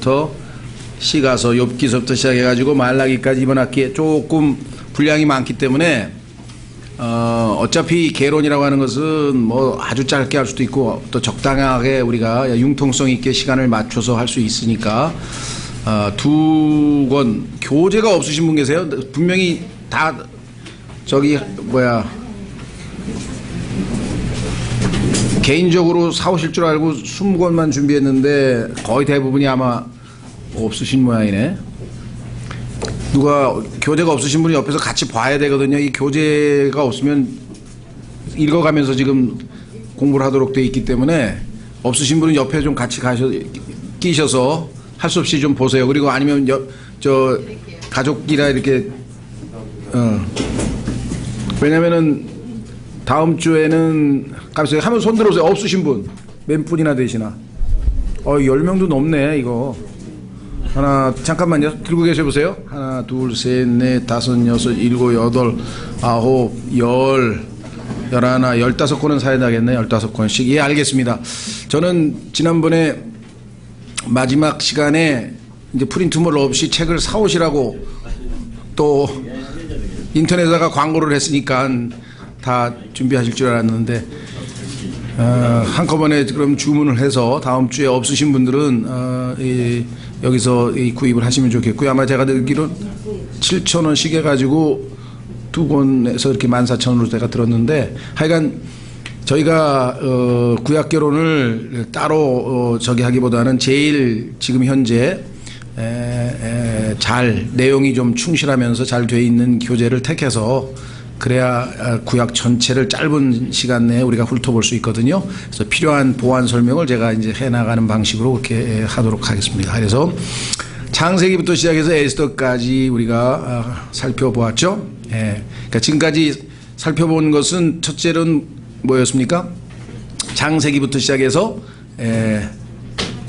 야고보서부터 시가서, 욥기서부터 시작해가지고 말라기까지 이번 학기에 조금 분량이 많기 때문에 어차피 개론이라고 하는 것은 뭐 아주 짧게 할 수도 있고 또 적당하게 우리가 융통성 있게 시간을 맞춰서 할 수 있으니까 두 권 교재가 없으신 분 계세요? 분명히 다 저기 개인적으로 사오실 줄 알고 20권만 준비했는데 거의 대부분이 아마 없으신 모양이네. 누가 교재가 없으신 분이 옆에서 같이 봐야 되거든요. 이 교재가 없으면 읽어가면서 지금 공부를 하도록 돼 있기 때문에 없으신 분은 옆에 좀 같이 끼셔서 할 수 없이 좀 보세요. 그리고 아니면 저 가족이라 이렇게 왜냐면은 다음 주에는 깜짝이야 한번 손 들어오세요. 없으신 분 몇 분이나 되시나? 10명도 넘네 이거. 하나, 잠깐만요. 들고 계셔보세요. 하나, 둘, 셋, 넷, 다섯, 여섯, 일곱, 여덟, 아홉, 열, 열하나, 15권은 사야 되겠네. 15권씩. 예, 알겠습니다. 저는 지난번에 마지막 시간에 이제 프린트물 없이 책을 사오시라고 또 인터넷에다가 광고를 했으니까 다 준비하실 줄 알았는데 한꺼번에 그럼 주문을 해서 다음 주에 없으신 분들은 여기서 구입을 하시면 좋겠고요. 아마 제가 듣기로 7,000원씩 해가지고 두 권에서 이렇게 14,000원으로 제가 들었는데 하여간 저희가 구약개론을 따로 저기 하기보다는 제일 지금 현재 잘 내용이 좀 충실하면서 잘 돼 있는 교재를 택해서 그래야 구약 전체를 짧은 시간 내에 우리가 훑어볼 수 있거든요. 그래서 필요한 보완 설명을 제가 이제 해나가는 방식으로 그렇게 하도록 하겠습니다. 그래서 창세기부터 시작해서 에스더까지 우리가 살펴보았죠. 그러니까 지금까지 살펴본 것은 첫째는 뭐였습니까? 창세기부터 시작해서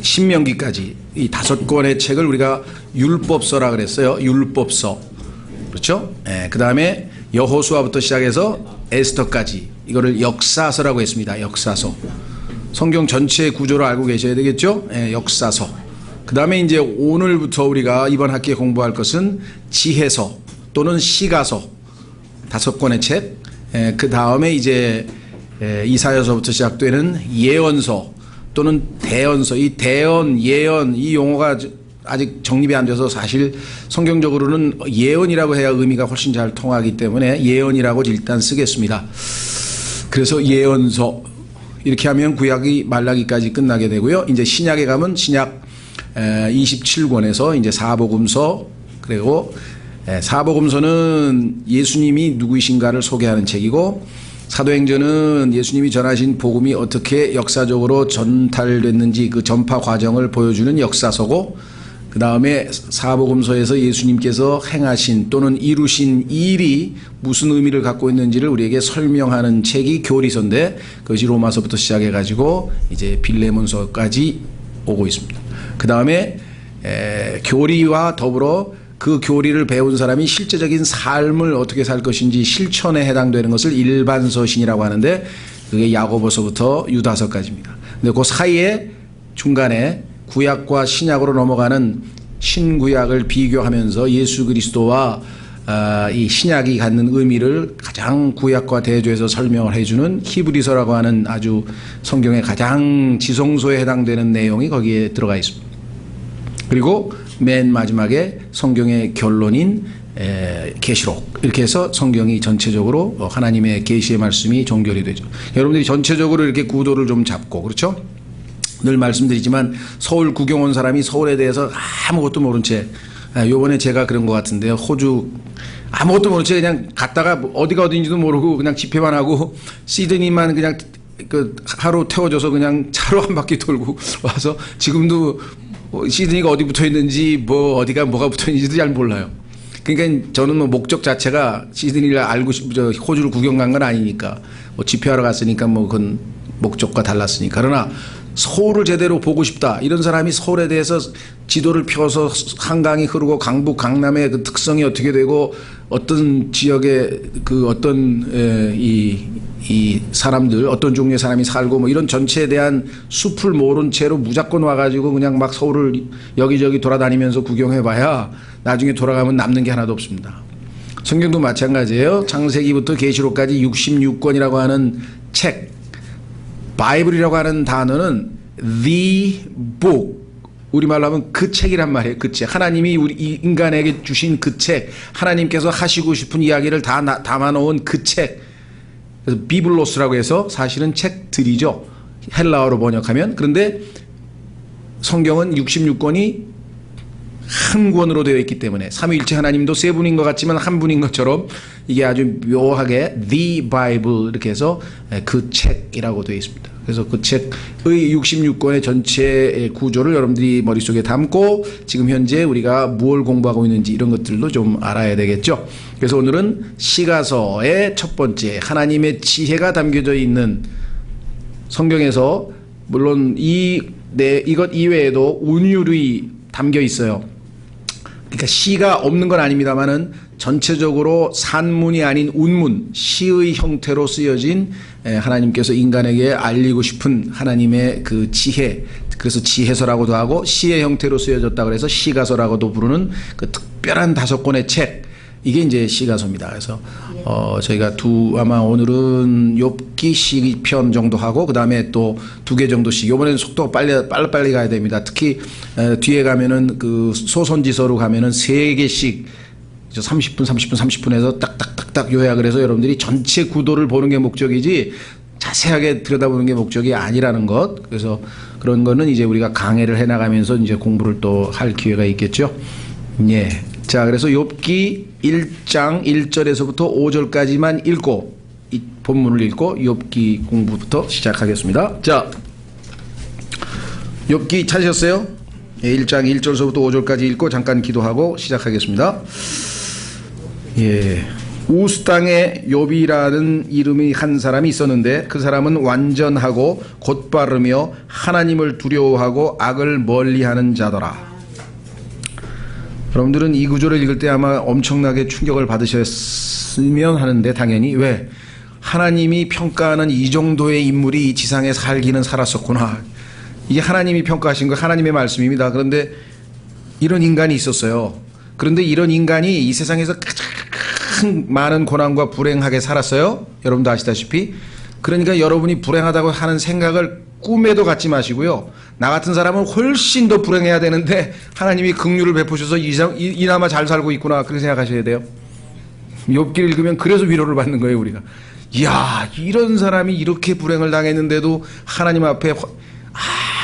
신명기까지 이 5권의 책을 우리가 율법서라 그랬어요. 율법서. 그렇죠? 그 다음에 여호수아부터 시작해서 에스더까지 이거를 역사서라고 했습니다. 역사서. 성경 전체의 구조를 알고 계셔야 되겠죠? 역사서. 그 다음에 이제 오늘부터 우리가 이번 학기에 공부할 것은 지혜서 또는 시가서 5권의 책. 그 다음에 이제 이사야서부터 시작되는 예언서 또는 대언서. 이 대언, 예언 이 용어가 아직 정립이 안 돼서 사실 성경적으로는 예언이라고 해야 의미가 훨씬 잘 통하기 때문에 예언이라고 일단 쓰겠습니다. 그래서 예언서 이렇게 하면 구약이 말라기까지 끝나게 되고요. 이제 신약에 가면 신약 27권에서 이제 사복음서 그리고 사복음서는 예수님이 누구이신가를 소개하는 책이고 사도행전은 예수님이 전하신 복음이 어떻게 역사적으로 전달됐는지 그 전파 과정을 보여주는 역사서고 그 다음에 사복음서에서 예수님께서 행하신 또는 이루신 일이 무슨 의미를 갖고 있는지를 우리에게 설명하는 책이 교리서인데 그것이 로마서부터 시작해가지고 이제 빌레몬서까지 오고 있습니다. 그 다음에 교리와 더불어 그 교리를 배운 사람이 실제적인 삶을 어떻게 살 것인지 실천에 해당되는 것을 일반서신이라고 하는데 그게 야고보서부터 유다서까지입니다. 근데 그 사이에 중간에 구약과 신약으로 넘어가는 신구약을 비교하면서 예수 그리스도와 이 신약이 갖는 의미를 가장 구약과 대조해서 설명을 해주는 히브리서라고 하는 아주 성경의 가장 지성소에 해당되는 내용이 거기에 들어가 있습니다. 그리고 맨 마지막에 성경의 결론인 계시록 이렇게 해서 성경이 전체적으로 하나님의 계시의 말씀이 종결이 되죠. 여러분들이 전체적으로 이렇게 구도를 좀 잡고 그렇죠? 늘 말씀드리지만 서울 구경 온 사람이 서울에 대해서 아무것도 모른 채 요번에 제가 그런 것 같은데요. 호주 아무것도 모른 채 그냥 갔다가 어디가 어딘지도 모르고 그냥 집회만 하고 시드니만 그냥 그 하루 태워줘서 그냥 차로 한 바퀴 돌고 와서 지금도 시드니가 어디 붙어 있는지 뭐 어디가 뭐가 붙어 있는지도 잘 몰라요. 그러니까 저는 뭐 목적 자체가 시드니를 알고 싶죠. 호주를 구경 간 건 아니니까 뭐 집회하러 갔으니까 뭐 그건 목적과 달랐으니까. 그러나 서울을 제대로 보고 싶다. 이런 사람이 서울에 대해서 지도를 펴서 한강이 흐르고 강북, 강남의 그 특성이 어떻게 되고 어떤 지역에 그 어떤 이 사람들, 어떤 종류의 사람이 살고 뭐 이런 전체에 대한 숲을 모른 채로 무조건 와가지고 그냥 막 서울을 여기저기 돌아다니면서 구경해봐야 나중에 돌아가면 남는 게 하나도 없습니다. 성경도 마찬가지예요. 창세기부터 계시록까지 66권이라고 하는 책, 바이블이라고 하는 단어는 the book, 우리말로 하면 그 책이란 말이에요. 그 책. 하나님이 우리 인간에게 주신 그 책, 하나님께서 하시고 싶은 이야기를 다 담아놓은 그 책. 그래서 비블로스라고 해서 사실은 책들이죠. 헬라어로 번역하면. 그런데 성경은 66권이 한 권으로 되어 있기 때문에 삼위일체 하나님도 세 분인 것 같지만 한 분인 것처럼 이게 아주 묘하게 The Bible 이렇게 해서 그 책이라고 되어 있습니다. 그래서 그 책의 66권의 전체 구조를 여러분들이 머릿속에 담고 지금 현재 우리가 무엇을 공부하고 있는지 이런 것들도 좀 알아야 되겠죠. 그래서 오늘은 시가서의 첫 번째 하나님의 지혜가 담겨져 있는 성경에서 물론 이것 이외에도 운율이 담겨 있어요. 그러니까 시가 없는 건 아닙니다만은 전체적으로 산문이 아닌 운문, 시의 형태로 쓰여진 하나님께서 인간에게 알리고 싶은 하나님의 그 지혜, 그래서 지혜서라고도 하고 시의 형태로 쓰여졌다 그래서 시가서라고도 부르는 그 특별한 5권의 책, 이게 이제 시가서입니다. 그래서 저희가 아마 오늘은 욥기 시편 정도 하고 그 다음에 또 2개 정도씩. 이번에는 속도가 빨리 가야 됩니다. 특히 뒤에 가면은 그 소선지서로 가면은 3개씩 30분 해서 딱딱딱딱 요약을 해서 여러분들이 전체 구도를 보는 게 목적이지 자세하게 들여다보는 게 목적이 아니라는 것. 그래서 그런 거는 이제 우리가 강해를 해 나가면서 이제 공부를 또 할 기회가 있겠죠. 예. 자, 그래서 욥기 1장 1절에서부터 5절까지만 읽고 이 본문을 읽고 욥기 공부부터 시작하겠습니다. 자, 욥기 찾으셨어요? 예, 1장 1절에서부터 5절까지 읽고 잠깐 기도하고 시작하겠습니다. 예. 우스 땅에 욥이라는 이름이 한 사람이 있었는데 그 사람은 완전하고 곧바르며 하나님을 두려워하고 악을 멀리하는 자더라. 여러분들은 이 구조를 읽을 때 아마 엄청나게 충격을 받으셨으면 하는데 당연히 왜? 하나님이 평가하는 이 정도의 인물이 이 지상에 살기는 살았었구나. 이게 하나님이 평가하신 거 하나님의 말씀입니다. 그런데 이런 인간이 있었어요. 그런데 이런 인간이 이 세상에서 가장 많은 고난과 불행하게 살았어요. 여러분도 아시다시피. 그러니까 여러분이 불행하다고 하는 생각을 꿈에도 갖지 마시고요. 나 같은 사람은 훨씬 더 불행해야 되는데 하나님이 긍휼을 베푸셔서 이나마 잘 살고 있구나 그렇게 생각하셔야 돼요. 욥기를 읽으면 그래서 위로를 받는 거예요. 우리가 이야, 이런 사람이 이렇게 불행을 당했는데도 하나님 앞에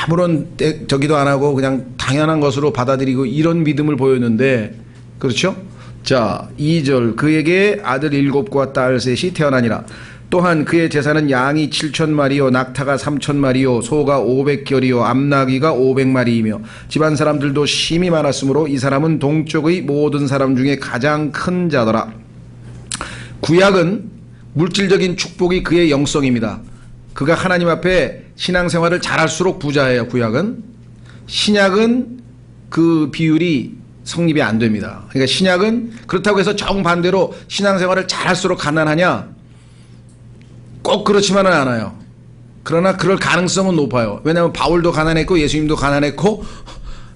아무런 저기도 안 하고 그냥 당연한 것으로 받아들이고 이런 믿음을 보였는데, 그렇죠? 자, 2절 그에게 아들 7과 딸 3이 태어나니라. 또한 그의 재산은 양이 7,000마리요 낙타가 3,000마리요 소가 500결이요 암나귀가 500마리이며 집안 사람들도 심히 많았으므로 이 사람은 동쪽의 모든 사람 중에 가장 큰 자더라. 구약은 물질적인 축복이 그의 영성입니다. 그가 하나님 앞에 신앙생활을 잘할수록 부자예요. 구약은. 신약은 그 비율이 성립이 안 됩니다. 그러니까 신약은 그렇다고 해서 정반대로 신앙생활을 잘할수록 가난하냐? 꼭 그렇지만은 않아요. 그러나 그럴 가능성은 높아요. 왜냐하면 바울도 가난했고 예수님도 가난했고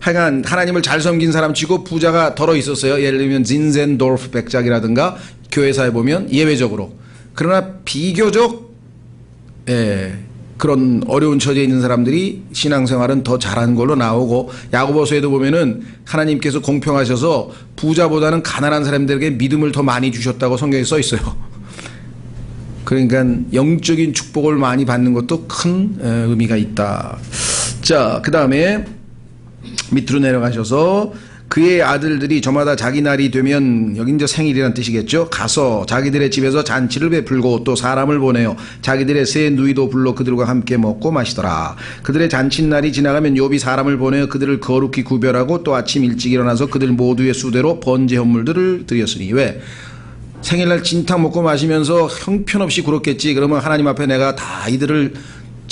하여간 하나님을 잘 섬긴 사람 치고 부자가 덜어 있었어요. 예를 들면 진센도르프 백작이라든가 교회사에 보면 예외적으로. 그러나 비교적 그런 어려운 처지에 있는 사람들이 신앙생활은 더 잘하는 걸로 나오고, 야고보서에도 보면은 하나님께서 공평하셔서 부자보다는 가난한 사람들에게 믿음을 더 많이 주셨다고 성경에 써 있어요. 그러니까 영적인 축복을 많이 받는 것도 큰 의미가 있다. 자, 그 다음에 밑으로 내려가셔서 그의 아들들이 저마다 자기 날이 되면, 여기 이제 생일이라는 뜻이겠죠. 가서 자기들의 집에서 잔치를 베풀고 또 사람을 보내요. 자기들의 새 누이도 불러 그들과 함께 먹고 마시더라. 그들의 잔칫날이 지나가면 욥이 사람을 보내어 그들을 거룩히 구별하고 또 아침 일찍 일어나서 그들 모두의 수대로 번제 헌물들을 드렸으니. 왜? 생일날 진탕 먹고 마시면서 형편없이 굴었겠지. 그러면 하나님 앞에 내가 다 이들을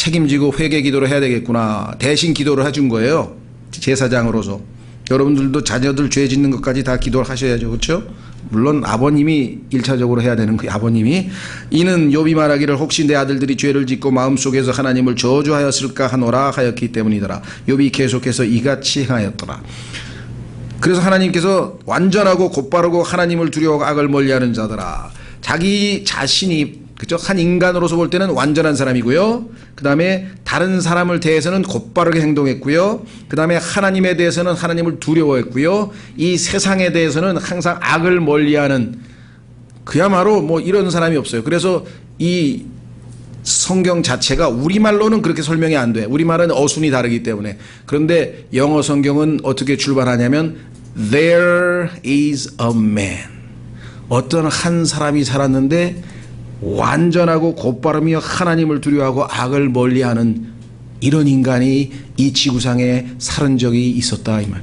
책임지고 회개 기도를 해야 되겠구나. 대신 기도를 해준 거예요. 제사장으로서. 여러분들도 자녀들 죄 짓는 것까지 다 기도를 하셔야죠. 그렇죠? 물론 아버님이 1차적으로 해야 되는 거예요. 아버님이. 이는 욥이 말하기를 혹시 내 아들들이 죄를 짓고 마음속에서 하나님을 저주하였을까 하노라 하였기 때문이더라. 욥이 계속해서 이같이 행하였더라. 그래서 하나님께서 완전하고 곧바르고 하나님을 두려워하고 악을 멀리하는 자더라. 자기 자신이 그죠? 한 인간으로서 볼 때는 완전한 사람이고요. 그 다음에 다른 사람을 대해서는 곧바르게 행동했고요. 그 다음에 하나님에 대해서는 하나님을 두려워했고요. 이 세상에 대해서는 항상 악을 멀리하는 그야말로 뭐 이런 사람이 없어요. 그래서 이 성경 자체가 우리말로는 그렇게 설명이 안 돼. 우리말은 어순이 다르기 때문에. 그런데 영어 성경은 어떻게 출발하냐면 There is a man. 어떤 한 사람이 살았는데 완전하고 곧바르며 하나님을 두려워하고 악을 멀리하는 이런 인간이 이 지구상에 살은 적이 있었다 이 말.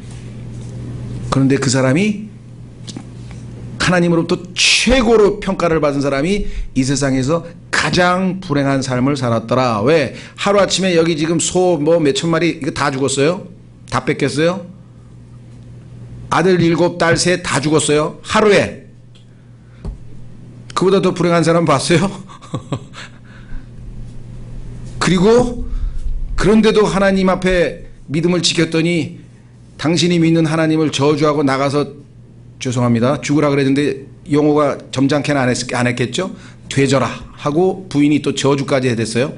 그런데 그 사람이 하나님으로부터 최고로 평가를 받은 사람이 이 세상에서 가장 불행한 삶을 살았더라. 왜? 하루아침에 여기 지금 소 뭐 몇천 마리 이거 다 죽었어요? 다 뺏겼어요? 아들 7, 딸 3 다 죽었어요? 하루에. 그보다 더 불행한 사람 봤어요? 그리고 그런데도 하나님 앞에 믿음을 지켰더니 당신이 믿는 하나님을 저주하고 나가서 죄송합니다. 죽으라 그랬는데 용어가 점잖게는 안 했겠죠? 되져라 하고 부인이 또 저주까지 해댔어요.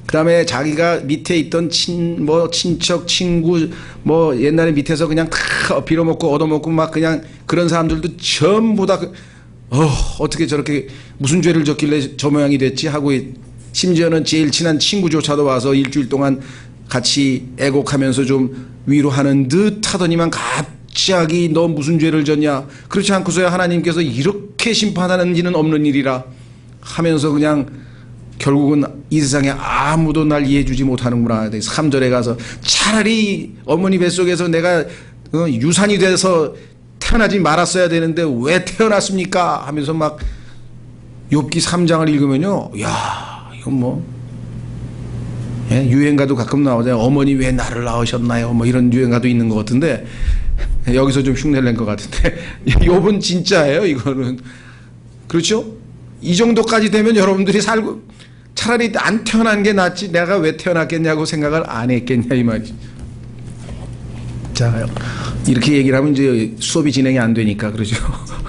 그 다음에 자기가 밑에 있던 친척, 친구, 뭐 옛날에 밑에서 그냥 다 빌어먹고 얻어먹고 막 그냥 그런 사람들도 전부 다 어떻게 저렇게 무슨 죄를 졌길래 저 모양이 됐지 하고 심지어는 제일 친한 친구조차도 와서 일주일 동안 같이 애곡하면서 좀 위로하는 듯 하더니만 갑자기 너 무슨 죄를 졌냐. 그렇지 않고서야 하나님께서 이렇게 심판하는 지는 없는 일이라 하면서 그냥 결국은 이 세상에 아무도 날 이해해주지 못하는구나. 3절에 가서 차라리 어머니 뱃속에서 내가 유산이 돼서 태어나지 말았어야 되는데 왜 태어났습니까? 하면서 막 욥기 3장을 읽으면요. 야 이건 뭐 예? 유행가도 가끔 나오잖아요. 어머니 왜 나를 낳으셨나요? 뭐 이런 유행가도 있는 것 같은데 여기서 좀 흉내를 낸 것 같은데 욥은 진짜예요. 이거는. 그렇죠? 이 정도까지 되면 여러분들이 살고 차라리 안 태어난 게 낫지 내가 왜 태어났겠냐고 생각을 안 했겠냐 이 말이죠. 자, 이렇게 얘기를 하면 이제 수업이 진행이 안 되니까 그러죠.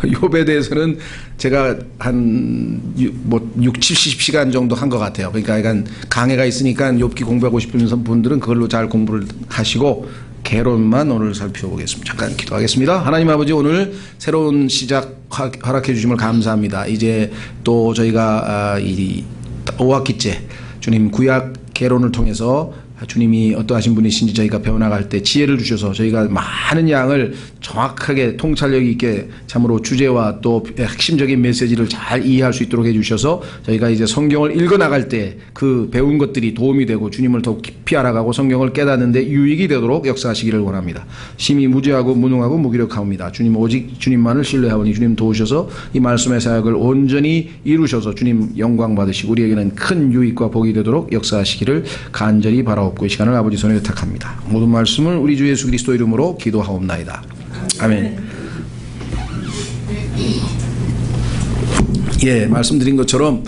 욥에 대해서는 제가 한 70시간 정도 한 것 같아요. 그러니까 약간 강해가 있으니까 욥기 공부하고 싶은 분들은 그걸로 잘 공부를 하시고 개론만 오늘 살펴보겠습니다. 잠깐 기도하겠습니다. 하나님 아버지 오늘 새로운 시작 허락해 주심을 감사합니다. 이제 또 저희가 이 5학기째 주님 구약 개론을 통해서 주님이 어떠하신 분이신지 저희가 배워나갈 때 지혜를 주셔서 저희가 많은 양을 정확하게 통찰력 있게 참으로 주제와 또 핵심적인 메시지를 잘 이해할 수 있도록 해주셔서 저희가 이제 성경을 읽어나갈 때 그 배운 것들이 도움이 되고 주님을 더욱 깊이 알아가고 성경을 깨닫는 데 유익이 되도록 역사하시기를 원합니다. 심히 무죄하고 무능하고 무기력하옵니다. 주님 오직 주님만을 신뢰하오니 주님 도우셔서 이 말씀의 사역을 온전히 이루셔서 주님 영광 받으시고 우리에게는 큰 유익과 복이 되도록 역사하시기를 간절히 바라옵고 이 시간을 아버지 손에 의탁합니다. 모든 말씀을 우리 주 예수 그리스도 이름으로 기도하옵나이다. 아멘. 예, 말씀드린 것처럼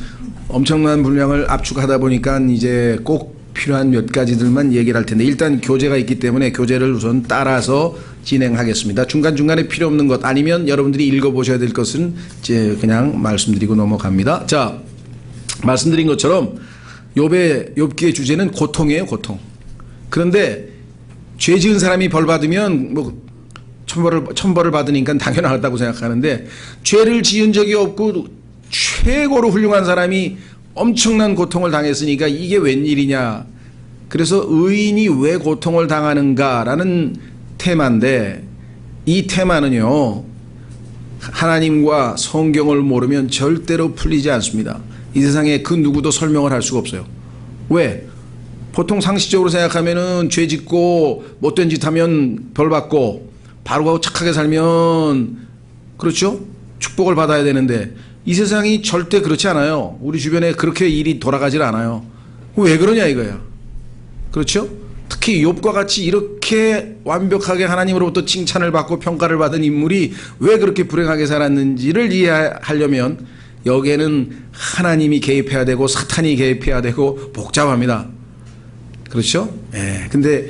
엄청난 분량을 압축하다 보니까 이제 꼭 필요한 몇 가지들만 얘기를 할 텐데 일단 교재가 있기 때문에 교재를 우선 따라서 진행하겠습니다. 중간중간에 필요 없는 것 아니면 여러분들이 읽어보셔야 될 것은 이제 그냥 말씀드리고 넘어갑니다. 자, 말씀드린 것처럼 욥기의 주제는 고통이에요, 고통. 그런데 죄 지은 사람이 벌 받으면 뭐 천벌을 받으니까 당연하다고 생각하는데 죄를 지은 적이 없고 최고로 훌륭한 사람이 엄청난 고통을 당했으니까 이게 웬일이냐. 그래서 의인이 왜 고통을 당하는가라는 테마인데 이 테마는요 하나님과 성경을 모르면 절대로 풀리지 않습니다. 이 세상에 그 누구도 설명을 할 수가 없어요. 왜? 보통 상식적으로 생각하면은 죄 짓고 못된 짓 하면 벌 받고 바로하고 착하게 살면 그렇죠? 축복을 받아야 되는데 이 세상이 절대 그렇지 않아요. 우리 주변에 그렇게 일이 돌아가질 않아요. 왜 그러냐 이거야. 그렇죠? 특히 욥과 같이 이렇게 완벽하게 하나님으로부터 칭찬을 받고 평가를 받은 인물이 왜 그렇게 불행하게 살았는지를 이해하려면 여기에는 하나님이 개입해야 되고 사탄이 개입해야 되고 복잡합니다. 그렇죠? 예. 근데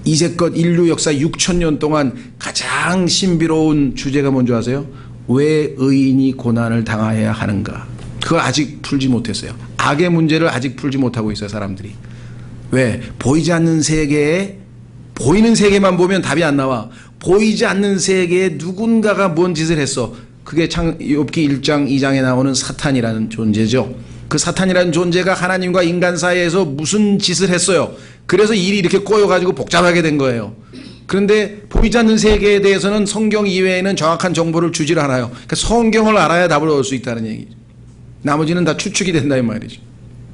이제껏 인류 역사 6,000년 동안 가장 신비로운 주제가 뭔지 아세요? 왜 의인이 고난을 당해야 하는가? 그걸 아직 풀지 못했어요. 악의 문제를 아직 풀지 못하고 있어요, 사람들이. 왜? 보이지 않는 세계에, 보이는 세계만 보면 답이 안 나와. 보이지 않는 세계에 누군가가 뭔 짓을 했어. 그게 욥기 1장 2장에 나오는 사탄이라는 존재죠. 그 사탄이라는 존재가 하나님과 인간 사이에서 무슨 짓을 했어요. 그래서 일이 이렇게 꼬여가지고 복잡하게 된 거예요. 그런데 보이지 않는 세계에 대해서는 성경 이외에는 정확한 정보를 주질 않아요. 그러니까 성경을 알아야 답을 얻을 수 있다는 얘기죠. 나머지는 다 추측이 된다 이 말이죠.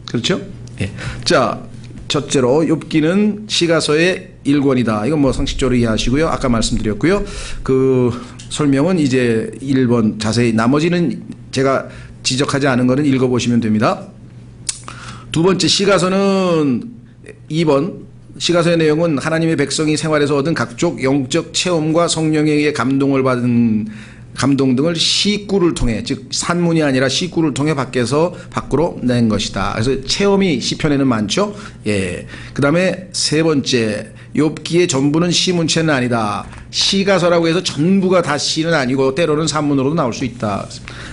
그렇죠? 예. 자, 첫째로 욥기는 시가서의 1권이다. 이건 뭐 상식적으로 이해하시고요. 아까 말씀드렸고요. 그 설명은 이제 1번 자세히, 나머지는 제가 지적하지 않은 거는 읽어보시면 됩니다. 두 번째, 시가서는 2번. 시가서의 내용은 하나님의 백성이 생활에서 얻은 각종 영적 체험과 성령에 의해 감동을 받은 감동 등을 시구를 통해, 즉 산문이 아니라 시구를 통해 밖으로 낸 것이다. 그래서 체험이 시편에는 많죠. 예. 그다음에 세 번째, 욥기의 전부는 시문체는 아니다. 시가서라고 해서 전부가 다 시는 아니고 때로는 산문으로도 나올 수 있다.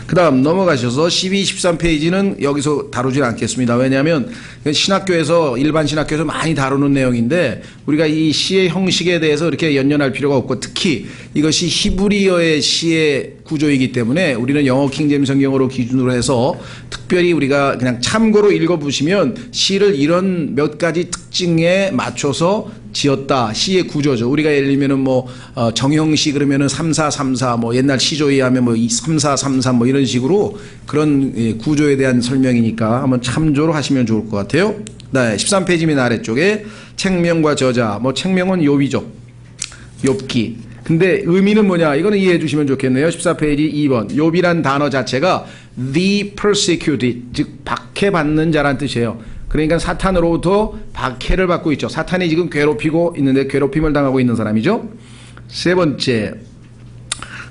그다음 넘어가셔서 12, 13페이지는 여기서 다루지 않겠습니다. 왜냐하면 신학교에서, 일반 신학교에서 많이 다루는 내용인데 우리가 이 시의 형식에 대해서 이렇게 연연할 필요가 없고, 특히 이것이 히브리어의 시의 구조이기 때문에 우리는 영어 킹제임스 성경으로 기준으로 해서 특별히 우리가 그냥 참고로 읽어보시면 시를 이런 몇 가지 특징에 맞춰서 지었다. 시의 구조죠. 우리가 예를 들면은 뭐 정형시 그러면은 3434 뭐 옛날 시조에 하면 뭐 3433 뭐 이런 식으로 그런 구조에 대한 설명이니까 한번 참조로 하시면 좋을 것 같아요. 네, 13페이지 맨 아래쪽에 책명과 저자, 뭐 책명은 욥이죠. 욥기. 근데 의미는 뭐냐? 이거는 이해해 주시면 좋겠네요. 14페이지 2번. 욥이란 단어 자체가 the persecuted, 즉 박해받는 자란 뜻이에요. 그러니까 사탄으로부터 박해를 받고 있죠. 사탄이 지금 괴롭히고 있는데 괴롭힘을 당하고 있는 사람이죠. 세 번째,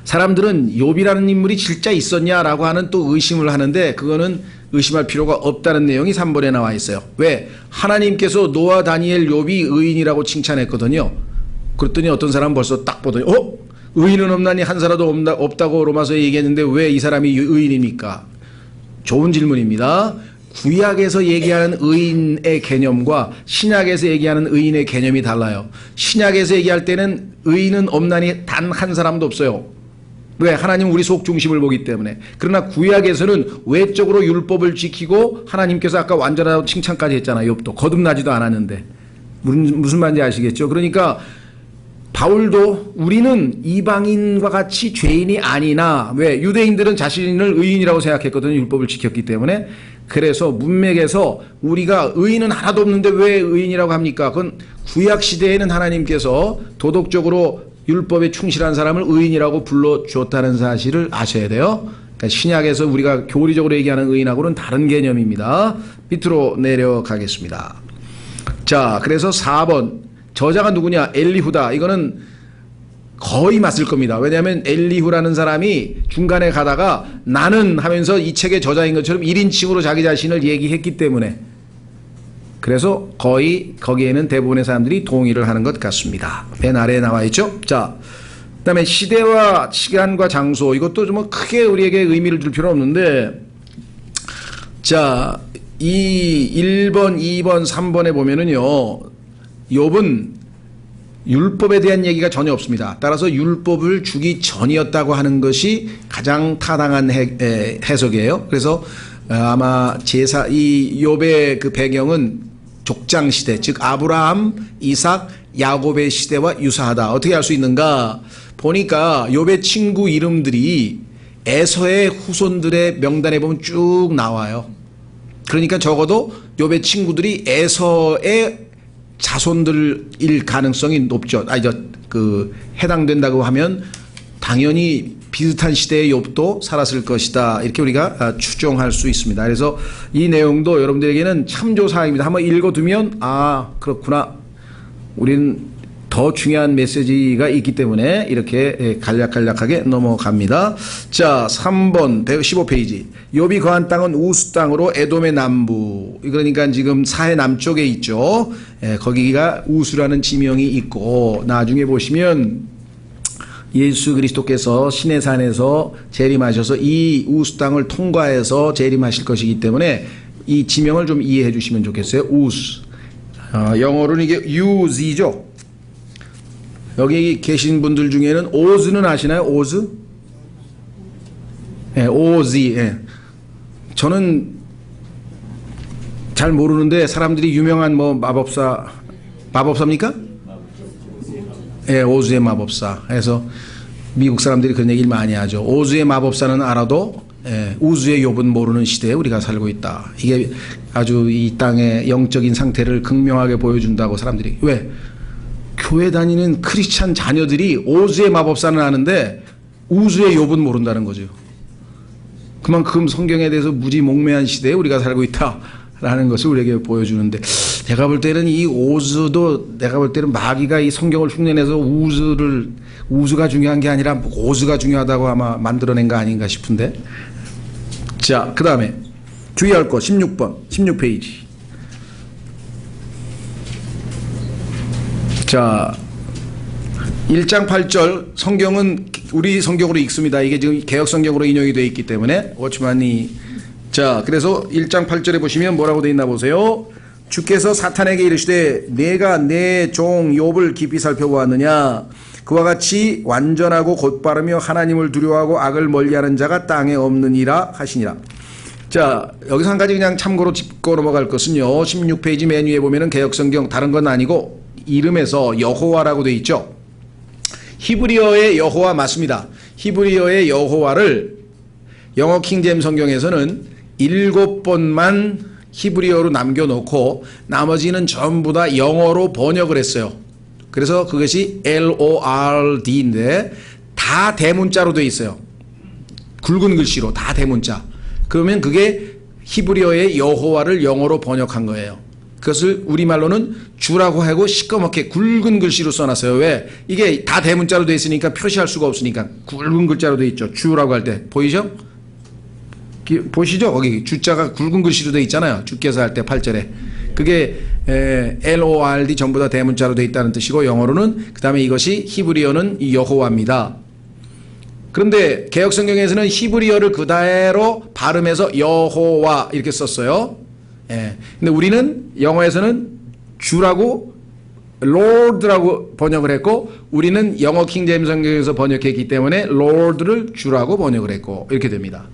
사람들은 욥이라는 인물이 진짜 있었냐라고 하는 또 의심을 하는데 그거는 의심할 필요가 없다는 내용이 3번에 나와 있어요. 왜? 하나님께서 노아, 다니엘, 욥이 의인이라고 칭찬했거든요. 그랬더니 어떤 사람은 벌써 딱 보더니 의인은 없나니 한 사람도 없다고 로마서에 얘기했는데 왜 이 사람이 의인입니까? 좋은 질문입니다. 구약에서 얘기하는 의인의 개념과 신약에서 얘기하는 의인의 개념이 달라요. 신약에서 얘기할 때는 의인은 없나니 단 한 사람도 없어요. 왜? 하나님은 우리 속 중심을 보기 때문에. 그러나 구약에서는 외적으로 율법을 지키고 하나님께서 아까 완전하다고 칭찬까지 했잖아요. 욥도 거듭나지도 않았는데. 무슨 말인지 아시겠죠? 그러니까 바울도 우리는 이방인과 같이 죄인이 아니나, 왜? 유대인들은 자신을 의인이라고 생각했거든요. 율법을 지켰기 때문에. 그래서 문맥에서 우리가 의인은 하나도 없는데 왜 의인이라고 합니까? 그건 구약 시대에는 하나님께서 도덕적으로 율법에 충실한 사람을 의인이라고 불러주었다는 사실을 아셔야 돼요. 그러니까 신약에서 우리가 교리적으로 얘기하는 의인하고는 다른 개념입니다. 밑으로 내려가겠습니다. 자, 그래서 4번. 저자가 누구냐? 엘리후다. 이거는 거의 맞을 겁니다. 왜냐하면 엘리후라는 사람이 중간에 가다가 나는 하면서 이 책의 저자인 것처럼 1인칭으로 자기 자신을 얘기했기 때문에, 그래서 거의 거기에는 대부분의 사람들이 동의를 하는 것 같습니다. 맨 아래에 나와 있죠. 자, 그 다음에 시대와 시간과 장소, 이것도 좀 크게 우리에게 의미를 줄 필요는 없는데, 자, 이 1번, 2번, 3번에 보면은요, 욥은 율법에 대한 얘기가 전혀 없습니다. 따라서 율법을 주기 전이었다고 하는 것이 가장 타당한 해석이에요. 그래서 아마 이 욥의 그 배경은 족장 시대, 즉 아브라함, 이삭, 야곱의 시대와 유사하다. 어떻게 알 수 있는가? 보니까 욥의 친구 이름들이 에서의 후손들의 명단에 보면 쭉 나와요. 그러니까 적어도 욥의 친구들이 에서의 자손들일 가능성이 높죠. 해당된다고 하면 당연히 비슷한 시대의 욥도 살았을 것이다. 이렇게 우리가 추정할 수 있습니다. 그래서 이 내용도 여러분들에게는 참조사항입니다. 한번 읽어두면 아 그렇구나. 우리는 더 중요한 메시지가 있기 때문에 이렇게 간략간략하게 넘어갑니다. 자, 3번 115페이지. 욥이 거한 땅은 우스 땅으로 에돔의 남부. 그러니까 지금 사해 남쪽에 있죠. 거기가 우스라는 지명이 있고 나중에 보시면 예수 그리스도께서 시내산에서 재림하셔서 이 우스 땅을 통과해서 재림하실 것이기 때문에 이 지명을 좀 이해해 주시면 좋겠어요. 우스. 영어로는 이게 UZ죠. 여기 계신 분들 중에는 오즈는 아시나요? 오즈? 예, 오지. 예. 저는 잘 모르는데 사람들이 유명한 뭐 마법사입니까? 예, 오즈의 마법사. 그래서 미국 사람들이 그런 얘기를 많이 하죠. 오즈의 마법사는 알아도 우즈의 욥은 모르는 시대에 우리가 살고 있다. 이게 아주 이 땅의 영적인 상태를 극명하게 보여준다고 사람들이. 왜? 교회 다니는 크리스찬 자녀들이 오즈의 마법사는 아는데 우즈의 욥은 모른다는 거죠. 그만큼 성경에 대해서 무지몽매한 시대에 우리가 살고 있다라는 것을 우리에게 보여주는데, 내가 볼 때는 이 오즈도 내가 볼 때는 마귀가 이 성경을 흉내내서 우즈가 중요한 게 아니라 오즈가 중요하다고 아마 만들어낸 거 아닌가 싶은데. 자, 그 다음에 주의할 것 16번 16페이지. 자, 1장 8절 성경은 우리 성경으로 읽습니다. 이게 지금 개역 성경으로 인용이 되어 있기 때문에 워치만이. 자, 그래서 1장 8절에 보시면 뭐라고 되어 있나 보세요. 주께서 사탄에게 이르시되 내가 내 종 욥을 깊이 살펴보았느냐. 그와 같이 완전하고 곧바르며 하나님을 두려워하고 악을 멀리하는 자가 땅에 없느니라 하시니라. 자, 여기서 한 가지 그냥 참고로 짚고 넘어갈 것은요. 16페이지 맨 위에 보면은 개역 성경 다른 건 아니고 이름에서 여호와라고 되어 있죠. 히브리어의 여호와 맞습니다. 히브리어의 여호와를 영어 킹제임 성경에서는 7번만 히브리어로 남겨놓고 나머지는 전부 다 영어로 번역을 했어요. 그래서 그것이 LORD인데 다 대문자로 되어 있어요. 굵은 글씨로 다 대문자. 그러면 그게 히브리어의 여호와를 영어로 번역한 거예요. 그것을 우리말로는 주라고 하고 시꺼멓게 굵은 글씨로 써놨어요. 왜? 이게 다 대문자로 되어 있으니까 표시할 수가 없으니까 굵은 글자로 되어 있죠. 주라고 할 때 보이죠? 보시죠? 거기 주자가 굵은 글씨로 되어 있잖아요. 주께서 할 때 8절에 그게 LORD 전부 다 대문자로 되어 있다는 뜻이고, 영어로는 그 다음에 이것이 히브리어는 여호와입니다. 그런데 개역 성경에서는 히브리어를 그대로 발음해서 여호와 이렇게 썼어요. 근데 우리는 영어에서는 주라고 Lord라고 번역을 했고, 우리는 영어 킹제임 성경에서 번역했기 때문에 Lord를 주라고 번역을 했고, 이렇게 됩니다.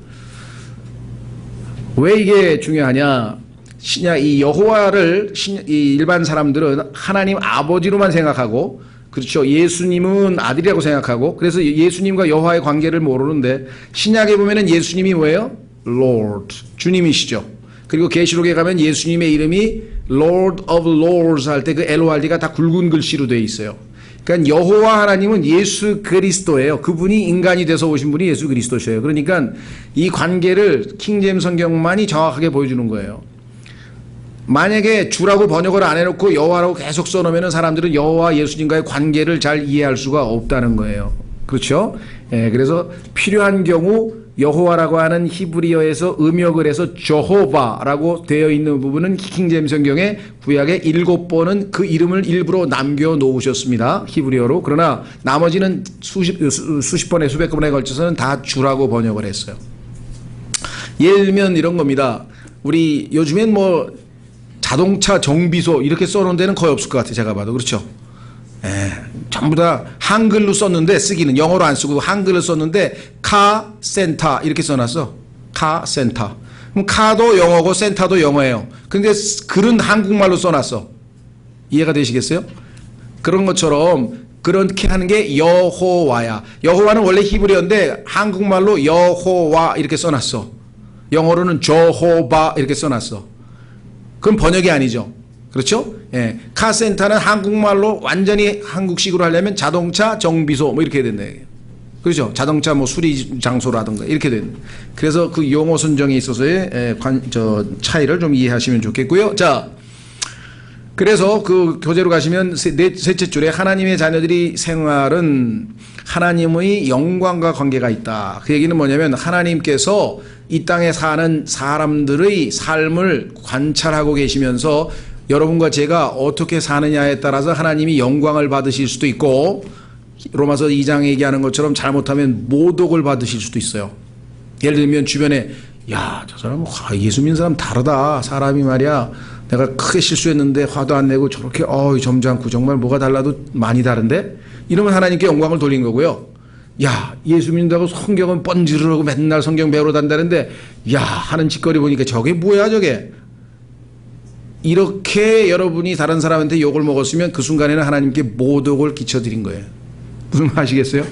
왜 이게 중요하냐? 이 여호와를 이 일반 사람들은 하나님 아버지로만 생각하고, 그렇죠. 예수님은 아들이라고 생각하고, 그래서 예수님과 여호와의 관계를 모르는데, 신약에 보면은 예수님이 뭐예요? Lord, 주님이시죠. 그리고 계시록에 가면 예수님의 이름이 Lord of Lords 할 때 그 LORD가 다 굵은 글씨로 되어 있어요. 그러니까 여호와 하나님은 예수 그리스도예요. 그분이 인간이 돼서 오신 분이 예수 그리스도셔요. 그러니까 이 관계를 킹제임 성경만이 정확하게 보여주는 거예요. 만약에 주라고 번역을 안 해놓고 여호와라고 계속 써놓으면 사람들은 여호와 예수님과의 관계를 잘 이해할 수가 없다는 거예요. 그렇죠? 그래서 필요한 경우 여호와라고 하는 히브리어에서 음역을 해서 저호바라고 되어 있는 부분은 킹제임 성경의 구약에 7번은 그 이름을 일부러 남겨놓으셨습니다. 히브리어로. 그러나 나머지는 수십 번에 수백 번에 걸쳐서는 다 주라고 번역을 했어요. 예를 들면 이런 겁니다. 우리 요즘엔 뭐 자동차 정비소 이렇게 써놓은 데는 거의 없을 것 같아요. 제가 봐도. 그렇죠? 전부 다 한글로 썼는데, 쓰기는 영어로 안 쓰고 한글로 썼는데 카 센터 이렇게 써놨어. 카 센터. 그럼 카도 영어고 센터도 영어예요. 근데 글은 한국말로 써놨어. 이해가 되시겠어요? 그런 것처럼 그렇게 하는 게 여호와야. 여호와는 원래 히브리어인데 한국말로 여호와 이렇게 써놨어. 영어로는 저호바 이렇게 써놨어. 그건 번역이 아니죠. 그렇죠? 카센터는 한국말로 완전히 한국식으로 하려면 자동차 정비소 뭐 이렇게 해야 된다. 그렇죠. 자동차 뭐 수리 장소라든가 이렇게 되는. 그래서 그 용어 선정에 있어서의 차이를 좀 이해하시면 좋겠고요. 자, 그래서 그 교재로 가시면 셋째 줄에 하나님의 자녀들이 생활은 하나님의 영광과 관계가 있다. 그 얘기는 뭐냐면 하나님께서 이 땅에 사는 사람들의 삶을 관찰하고 계시면서 여러분과 제가 어떻게 사느냐에 따라서 하나님이 영광을 받으실 수도 있고 로마서 2장 얘기하는 것처럼 잘못하면 모독을 받으실 수도 있어요. 예를 들면 주변에 야, 저 사람 예수 믿는 사람 다르다. 사람이 말이야 내가 크게 실수했는데 화도 안 내고 저렇게 점잖고 정말 뭐가 달라도 많이 다른데? 이러면 하나님께 영광을 돌린 거고요. 야, 예수 믿는다고 성경은 뻔지르르고 맨날 성경 배우러 단다는데 야 하는 짓거리 보니까 저게 뭐야 저게. 이렇게 여러분이 다른 사람한테 욕을 먹었으면 그 순간에는 하나님께 모독을 끼쳐드린 거예요. 무슨 말 아시겠어요?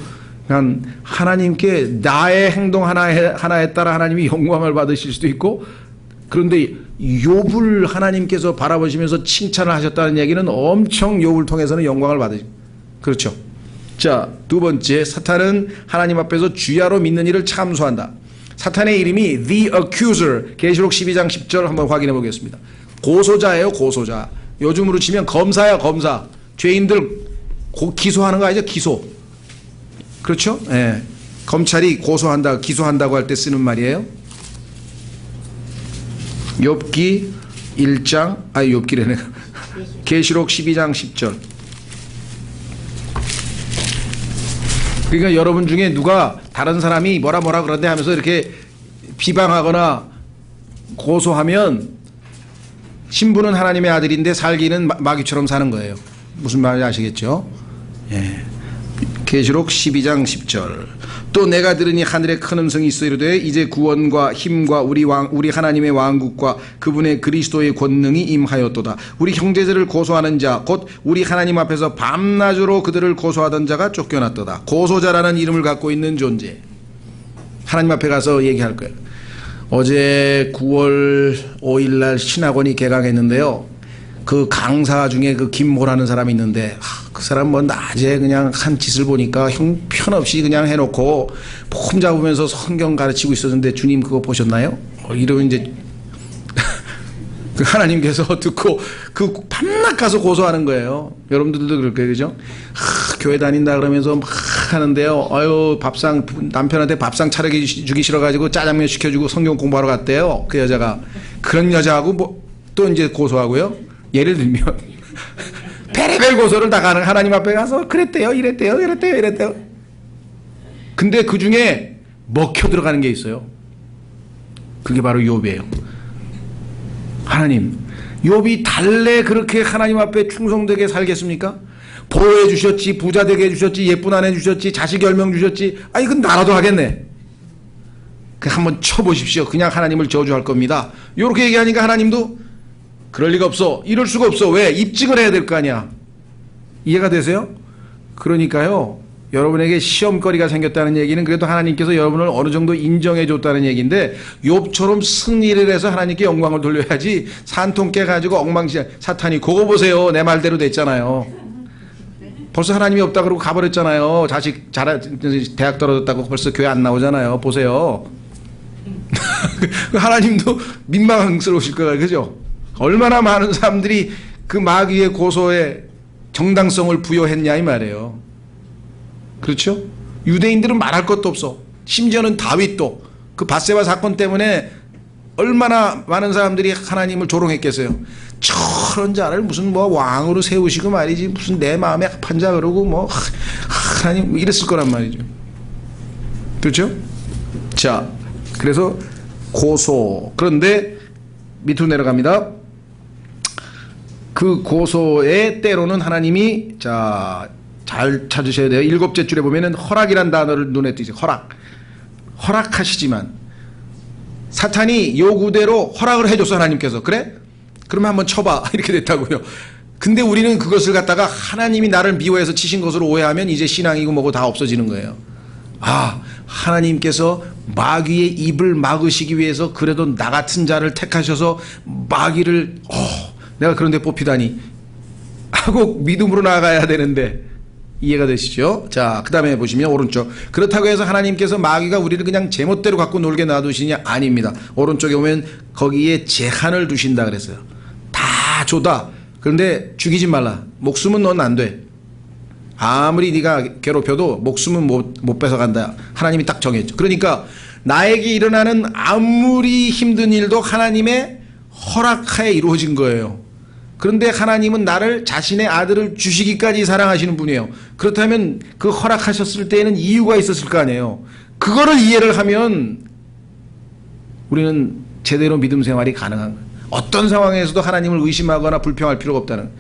그냥 하나님께 나의 행동 하나에 따라 하나님이 영광을 받으실 수도 있고, 그런데 욥을 하나님께서 바라보시면서 칭찬을 하셨다는 얘기는 엄청 욥을 통해서는 영광을 받으십니다. 그렇죠. 자, 두 번째, 사탄은 하나님 앞에서 주야로 믿는 일을 참소한다. 사탄의 이름이 The Accuser, 계시록 12장 10절 한번 확인해 보겠습니다. 고소자예요, 고소자. 요즘으로 치면 검사야, 검사. 죄인들 기소하는 거 아니죠? 기소. 그렇죠? 예. 검찰이 고소한다, 기소한다고 할 때 쓰는 말이에요. 욥기 1장, 욥기래네. 계시록 12장 10절. 그러니까 여러분 중에 누가 다른 사람이 뭐라 그런데 하면서 이렇게 비방하거나 고소하면 신부는 하나님의 아들인데 살기는 마귀처럼 사는 거예요. 무슨 말인지 아시겠죠? 예. 계시록 12장 10절. 또 내가 들으니 하늘에 큰 음성이 있어 이르되 이제 구원과 힘과 우리 하나님의 왕국과 그분의 그리스도의 권능이 임하였도다. 우리 형제들을 고소하는 자 곧 우리 하나님 앞에서 밤낮으로 그들을 고소하던 자가 쫓겨났도다. 고소자라는 이름을 갖고 있는 존재. 하나님 앞에 가서 얘기할 거예요. 어제 9월 5일 날 신학원이 개강했는데요. 그 강사 중에 그 김모라는 사람이 있는데 그 사람 뭐 낮에 그냥 한 짓을 보니까 형편없이 그냥 해놓고 폼 잡으면서 성경 가르치고 있었는데 주님 그거 보셨나요? 이러면 이제 그 하나님께서 듣고 그 밤낮 가서 고소하는 거예요. 여러분들도 그럴 거예요, 그죠? 교회 다닌다 그러면서 막 하는데요. 밥상 남편한테 밥상 차려주기 싫어가지고 짜장면 시켜주고 성경 공부하러 갔대요. 그 여자가. 그런 여자하고 뭐 또 이제 고소하고요. 예를 들면 별의별 고소를 다 가는 하나님 앞에 가서 그랬대요, 이랬대요. 근데 그 중에 먹혀 들어가는 게 있어요. 그게 바로 욥이에요. 하나님, 욥이 달래 그렇게 하나님 앞에 충성되게 살겠습니까? 보호해 주셨지, 부자 되게 해주셨지, 예쁜 아내 주셨지, 자식 10명 주셨지. 그건 나라도 하겠네. 한번 쳐보십시오. 그냥 하나님을 저주할 겁니다. 이렇게 얘기하니까 하나님도 그럴 리가 없어. 이럴 수가 없어. 왜? 입증을 해야 될 거 아니야. 이해가 되세요? 그러니까요. 여러분에게 시험거리가 생겼다는 얘기는 그래도 하나님께서 여러분을 어느 정도 인정해 줬다는 얘기인데 욥처럼 승리를 해서 하나님께 영광을 돌려야지 산통 깨가지고 엉망진창. 사탄이 그거 보세요. 내 말대로 됐잖아요. 벌써 하나님이 없다 그러고 가버렸잖아요. 자식 대학 떨어졌다고 벌써 교회 안 나오잖아요. 보세요. 하나님도 민망스러우실 거예요. 그죠? 얼마나 많은 사람들이 그 마귀의 고소에 정당성을 부여했냐 이 말이에요. 그렇죠? 유대인들은 말할 것도 없어. 심지어는 다윗도 그 밧세바 사건 때문에 얼마나 많은 사람들이 하나님을 조롱했겠어요. 저런 자를 무슨 뭐 왕으로 세우시고 말이지 무슨 내 마음에 합한 자 그러고 뭐 하나님 이랬을 거란 말이죠. 그렇죠? 자, 그래서 고소. 그런데 밑으로 내려갑니다. 그 고소에 때로는 하나님이 잘 찾으셔야 돼요. 7째 줄에 보면은 허락이란 단어를 눈에 띄죠. 허락하시지만 사탄이 요구대로 허락을 해줬어. 하나님께서. 그래? 그러면 한번 쳐봐. 이렇게 됐다고요. 근데 우리는 그것을 갖다가 하나님이 나를 미워해서 치신 것으로 오해하면 이제 신앙이고 뭐고 다 없어지는 거예요. 하나님께서 마귀의 입을 막으시기 위해서 그래도 나 같은 자를 택하셔서 마귀를 내가 그런데 뽑히다니 하고 믿음으로 나아가야 되는데 이해가 되시죠? 자, 그 다음에 보시면 오른쪽. 그렇다고 해서 하나님께서 마귀가 우리를 그냥 제멋대로 갖고 놀게 놔두시냐? 아닙니다. 오른쪽에 보면 거기에 제한을 두신다 그랬어요. 다 줘다. 그런데 죽이지 말라. 목숨은 넌 안 돼. 아무리 네가 괴롭혀도 목숨은 못 뺏어간다. 하나님이 딱 정했죠. 그러니까 나에게 일어나는 아무리 힘든 일도 하나님의 허락하에 이루어진 거예요. 그런데 하나님은 나를 자신의 아들을 주시기까지 사랑하시는 분이에요. 그렇다면 그 허락하셨을 때에는 이유가 있었을 거 아니에요. 그거를 이해를 하면 우리는 제대로 믿음 생활이 가능한 거예요. 어떤 상황에서도 하나님을 의심하거나 불평할 필요가 없다는 거예요.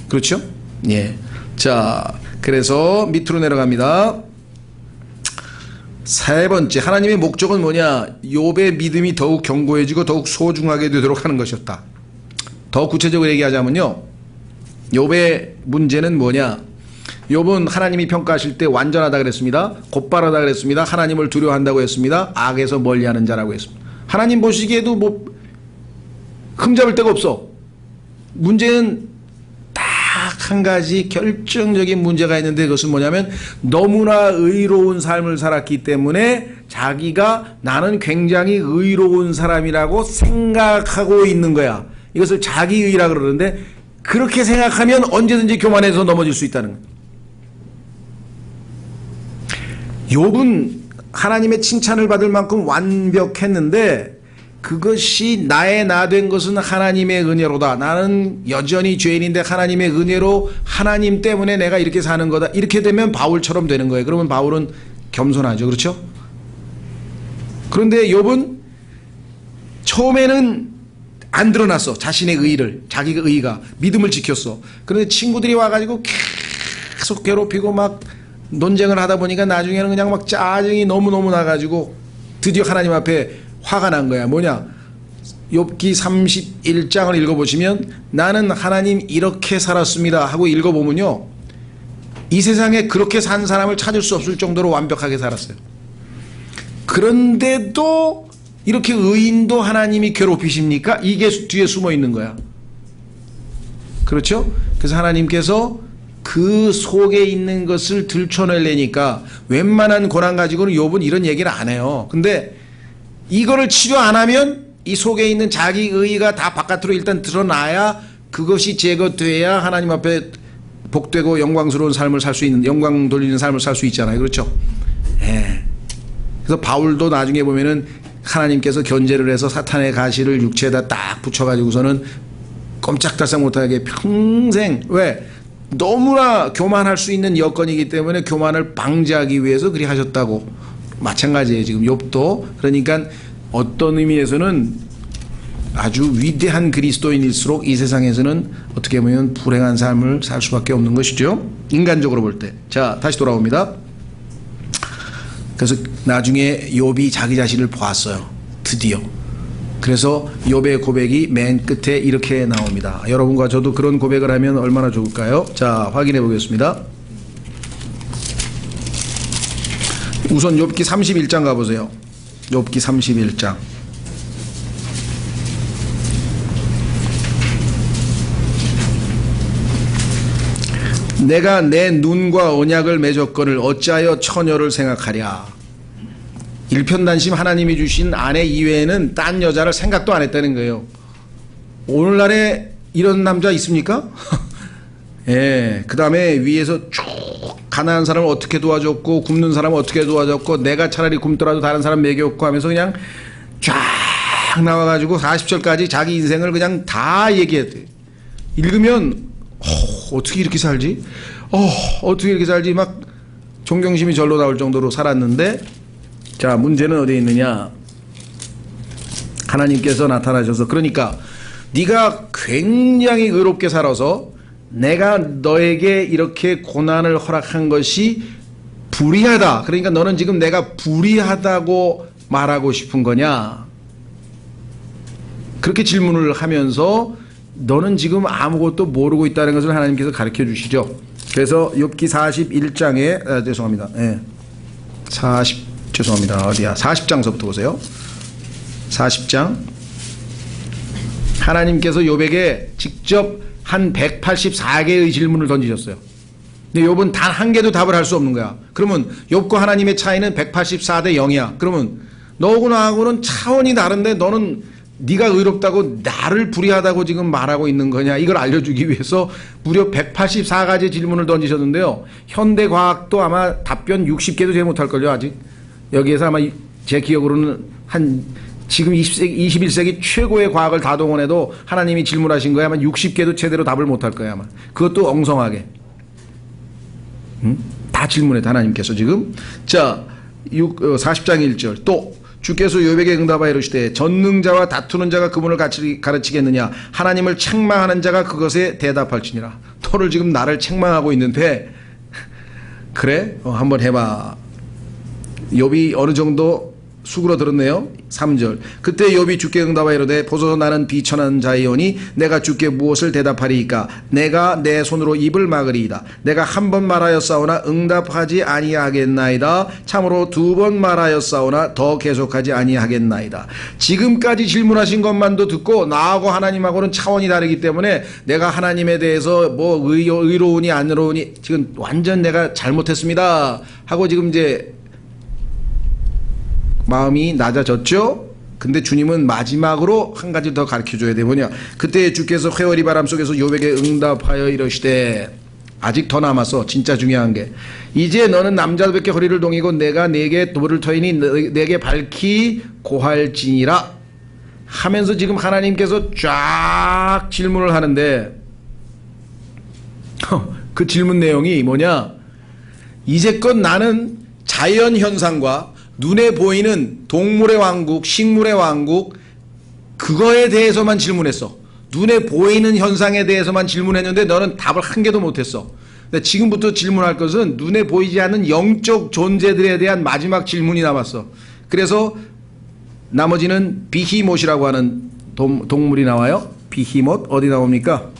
그렇죠? 예. 자, 그래서 밑으로 내려갑니다. 세 번째, 하나님의 목적은 뭐냐? 욥의 믿음이 더욱 견고해지고 더욱 소중하게 되도록 하는 것이었다. 더 구체적으로 얘기하자면요, 욥의 문제는 뭐냐? 욥은 하나님이 평가하실 때 완전하다 그랬습니다. 곧바르다 그랬습니다. 하나님을 두려워한다고 했습니다. 악에서 멀리하는 자라고 했습니다. 하나님 보시기에도 뭐 흠잡을 데가 없어. 문제는 딱 한 가지 결정적인 문제가 있는데, 그것은 뭐냐면 너무나 의로운 삶을 살았기 때문에 자기가 나는 굉장히 의로운 사람이라고 생각하고 있는 거야. 이것을 자기의라 그러는데, 그렇게 생각하면 언제든지 교만해서 넘어질 수 있다는 거예요. 욥은 하나님의 칭찬을 받을 만큼 완벽했는데 그것이 나의 나 된 것은 하나님의 은혜로다. 나는 여전히 죄인인데 하나님의 은혜로 하나님 때문에 내가 이렇게 사는 거다. 이렇게 되면 바울처럼 되는 거예요. 그러면 바울은 겸손하죠. 그렇죠? 그런데 욥은 처음에는 안 드러났어. 자신의 의의를. 자기가 의의가. 믿음을 지켰어. 그런데 친구들이 와가지고 계속 괴롭히고 막 논쟁을 하다 보니까 나중에는 그냥 막 짜증이 너무너무 나가지고 드디어 하나님 앞에 화가 난 거야. 뭐냐? 욥기 31장을 읽어보시면 나는 하나님 이렇게 살았습니다 하고 읽어보면요, 이 세상에 그렇게 산 사람을 찾을 수 없을 정도로 완벽하게 살았어요. 그런데도 이렇게 의인도 하나님이 괴롭히십니까? 이게 뒤에 숨어 있는 거야. 그렇죠? 그래서 하나님께서 그 속에 있는 것을 들춰내려니까 웬만한 고난 가지고는 욥은 이런 얘기를 안 해요. 근데 이거를 치료 안 하면 이 속에 있는 자기 의의가 다 바깥으로 일단 드러나야, 그것이 제거돼야 하나님 앞에 복되고 영광스러운 삶을 살 수 있는, 영광 돌리는 삶을 살 수 있잖아요. 그렇죠? 예. 그래서 바울도 나중에 보면은 하나님께서 견제를 해서 사탄의 가시를 육체에다 딱 붙여가지고서는 꼼짝달싹 못하게 평생, 왜? 너무나 교만할 수 있는 여건이기 때문에 교만을 방지하기 위해서 그리 하셨다고. 마찬가지예요. 지금 욥도. 그러니까 어떤 의미에서는 아주 위대한 그리스도인일수록 이 세상에서는 어떻게 보면 불행한 삶을 살 수밖에 없는 것이죠. 인간적으로 볼 때. 자, 다시 돌아옵니다. 그래서 나중에 욥이 자기 자신을 보았어요. 드디어. 그래서 욥의 고백이 맨 끝에 이렇게 나옵니다. 여러분과 저도 그런 고백을 하면 얼마나 좋을까요? 자, 확인해 보겠습니다. 우선 욥기 31장 가보세요. 욥기 31장. 내가 내 눈과 언약을 맺었거늘 어찌하여 처녀를 생각하랴. 일편단심 하나님이 주신 아내 이외에는 딴 여자를 생각도 안 했다는 거예요. 오늘날에 이런 남자 있습니까? 예, 그 다음에 위에서 쭉 가난한 사람을 어떻게 도와줬고 굶는 사람을 어떻게 도와줬고 내가 차라리 굶더라도 다른 사람 먹였고 하면서 그냥 쫙 나와가지고 40절까지 자기 인생을 그냥 다 얘기했대. 읽으면 어떻게 이렇게 살지? 어떻게 이렇게 살지? 막 존경심이 절로 나올 정도로 살았는데, 자, 문제는 어디에 있느냐? 하나님께서 나타나셔서, 그러니까 네가 굉장히 의롭게 살아서 내가 너에게 이렇게 고난을 허락한 것이 불의하다. 그러니까 너는 지금 내가 불의하다고 말하고 싶은 거냐? 그렇게 질문을 하면서 너는 지금 아무것도 모르고 있다는 것을 하나님께서 가르쳐 주시죠. 그래서 욥기 41장에 죄송합니다. 예. 죄송합니다. 어디야? 40장서부터 보세요. 40장. 하나님께서 욥에게 직접 한 184개의 질문을 던지셨어요. 근데 욥은 단 한 개도 답을 할 수 없는 거야. 그러면 욥과 하나님의 차이는 184대 0이야. 그러면 너하고 나하고는 차원이 다른데 너는 네가 의롭다고 나를 불의하다고 지금 말하고 있는 거냐, 이걸 알려주기 위해서 무려 184가지 질문을 던지셨는데요. 현대과학도 아마 답변 60개도 제일 못할걸요. 아직 여기에서 아마 제 기억으로는 한 지금 21세기 최고의 과학을 다 동원해도 하나님이 질문하신 거에 아마 60개도 제대로 답을 못할 거야. 아마 그것도 엉성하게. 다 질문해 하나님께서 지금. 자, 40장 1절 또 주께서 욥에게 응답하여 이르시되 전능자와 다투는 자가 그분을 가르치겠느냐, 하나님을 책망하는 자가 그것에 대답할지니라. 너를 지금 나를 책망하고 있는데 그래? 한번 해봐. 욥이 어느 정도 수그러들었네요. 3절 그때 욥이 주께 응답하여 이르되 보소서 나는 비천한 자이오니 내가 주께 무엇을 대답하리이까. 내가 내 손으로 입을 막으리이다. 내가 한 번 말하였사오나 응답하지 아니하겠나이다. 참으로 두 번 말하였사오나 더 계속하지 아니하겠나이다. 지금까지 질문하신 것만도 듣고 나하고 하나님하고는 차원이 다르기 때문에 내가 하나님에 대해서 뭐 의로우니 안 의로우니 지금 완전 내가 잘못했습니다 하고 지금 이제 마음이 낮아졌죠. 근데 주님은 마지막으로 한 가지 더 가르쳐줘야 돼. 뭐냐, 그때 주께서 회오리 바람 속에서 욥에게 응답하여 이르시되, 아직 더 남았어. 진짜 중요한 게, 이제 너는 남자들에게 허리를 동이고 내가 네게 돌을 터이니 내게 밝히 고할지니라 하면서 지금 하나님께서 쫙 질문을 하는데 그 질문 내용이 뭐냐, 이제껏 나는 자연 현상과 눈에 보이는 동물의 왕국, 식물의 왕국, 그거에 대해서만 질문했어. 눈에 보이는 현상에 대해서만 질문했는데 너는 답을 한 개도 못했어. 근데 지금부터 질문할 것은 눈에 보이지 않는 영적 존재들에 대한 마지막 질문이 남았어. 그래서 나머지는 비히못이라고 하는 동물이 나와요. 비히못 어디 나옵니까?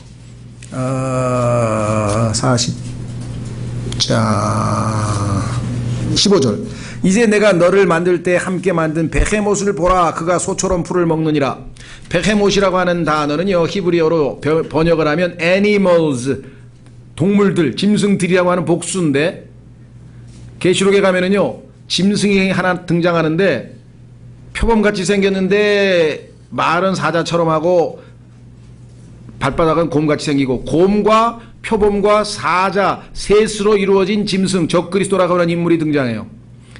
15절 이제 내가 너를 만들 때 함께 만든 베헤못을 보라. 그가 소처럼 풀을 먹느니라. 베헤못이라고 하는 단어는요, 히브리어로 번역을 하면 animals, 동물들, 짐승들이라고 하는 복수인데, 계시록에 가면은요 짐승이 하나 등장하는데 표범같이 생겼는데 말은 사자처럼 하고 발바닥은 곰같이 생기고, 곰과 표범과 사자 셋으로 이루어진 짐승 적그리스도라고 하는 인물이 등장해요.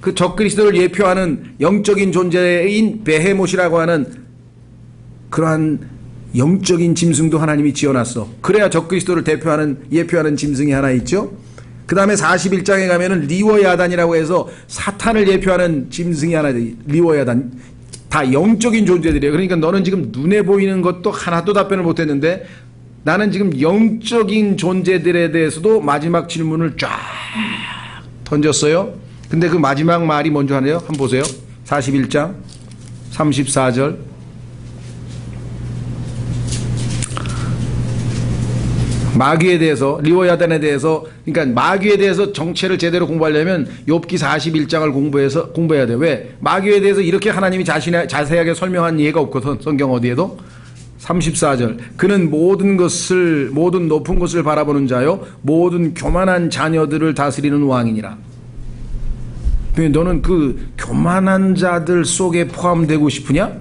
그 적그리스도를 예표하는 영적인 존재인 베헤못이라고 하는 그러한 영적인 짐승도 하나님이 지어놨어. 그래야 적그리스도를 예표하는 짐승이 하나 있죠. 그 다음에 41장에 가면은 리워야단이라고 해서 사탄을 예표하는 짐승이 하나 있어요. 리워야단. 다 영적인 존재들이에요. 그러니까 너는 지금 눈에 보이는 것도 하나도 답변을 못했는데, 나는 지금 영적인 존재들에 대해서도 마지막 질문을 쫙 던졌어요. 근데 그 마지막 말이 뭔지 아세요? 한번 보세요. 41장 34절 마귀에 대해서, 리워야단에 대해서, 그러니까 마귀에 대해서 정체를 제대로 공부하려면 욥기 41장을 공부해야 돼요. 왜? 마귀에 대해서 이렇게 하나님이 자세하게 설명한 예가 없거든. 성경 어디에도. 34절 그는 모든 높은 것을 바라보는 자요 모든 교만한 자녀들을 다스리는 왕이니라. 너는 그 교만한 자들 속에 포함되고 싶으냐?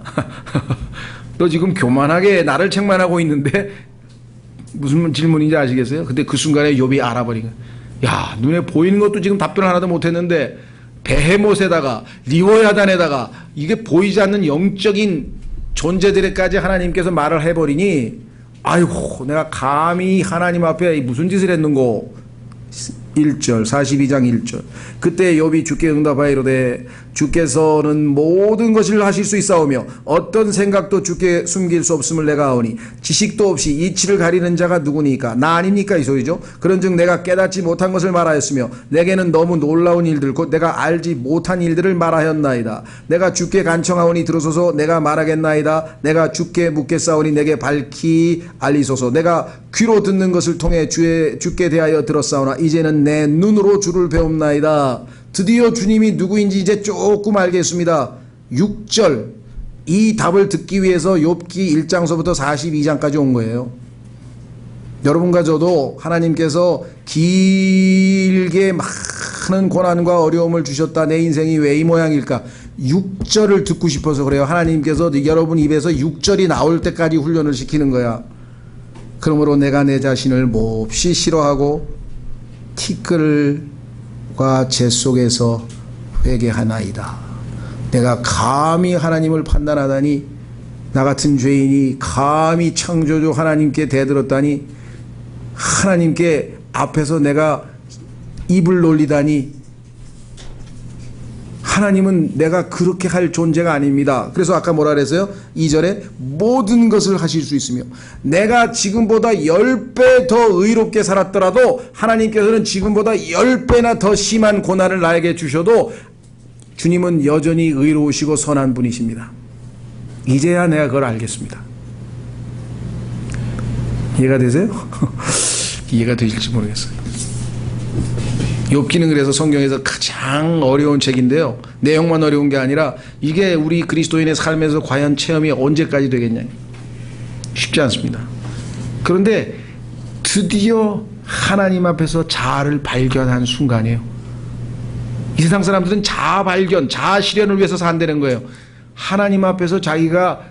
너 지금 교만하게 나를 책망하고 있는데 무슨 질문인지 아시겠어요? 근데 그 순간에 욥이 알아버린 거야. 야, 눈에 보이는 것도 지금 답변을 하나도 못했는데 베헤못에다가 리워야단에다가 이게 보이지 않는 영적인 존재들에까지 하나님께서 말을 해버리니, 아이고 내가 감히 하나님 앞에 무슨 짓을 했는고. 1절 42장 1절 그때 욥이 주께 응답하여 이르되 주께서는 모든 것을 하실 수 있사오며 어떤 생각도 주께 숨길 수 없음을 내가 아오니 지식도 없이 이치를 가리는 자가 누구니까. 나 아닙니까 이 소리죠. 그런즉 내가 깨닫지 못한 것을 말하였으며 내게는 너무 놀라운 일들 곧 내가 알지 못한 일들을 말하였나이다. 내가 주께 간청하오니 들으소서. 내가 말하겠나이다. 내가 주께 묻겠사오니 내게 밝히 알리소서. 내가 귀로 듣는 것을 통해 주께 대하여 들었사오나 이제는 내 눈으로 주를 배웁나이다. 드디어 주님이 누구인지 이제 조금 알겠습니다. 6절 이 답을 듣기 위해서 욥기 1장서부터 42장까지 온 거예요. 여러분과 저도 하나님께서 길게 많은 고난과 어려움을 주셨다. 내 인생이 왜 이 모양일까? 6절을 듣고 싶어서 그래요. 하나님께서 여러분 입에서 6절이 나올 때까지 훈련을 시키는 거야. 그러므로 내가 내 자신을 몹시 싫어하고 티끌과 재 속에서 회개하나이다. 내가 감히 하나님을 판단하다니, 나 같은 죄인이 감히 창조주 하나님께 대들었다니, 하나님께 앞에서 내가 입을 놀리다니, 하나님은 내가 그렇게 할 존재가 아닙니다. 그래서 아까 뭐라 그랬어요? 2절에 모든 것을 하실 수 있으며, 내가 지금보다 10배 더 의롭게 살았더라도 하나님께서는 지금보다 10배나 더 심한 고난을 나에게 주셔도 주님은 여전히 의로우시고 선한 분이십니다. 이제야 내가 그걸 알겠습니다. 이해가 되세요? 이해가 되실지 모르겠어요. 욥기는 그래서 성경에서 가장 어려운 책인데요. 내용만 어려운 게 아니라 이게 우리 그리스도인의 삶에서 과연 체험이 언제까지 되겠냐. 쉽지 않습니다. 그런데 드디어 하나님 앞에서 자아를 발견한 순간이에요. 이 세상 사람들은 자아 발견, 자아 실현을 위해서 산다는 거예요. 하나님 앞에서 자기가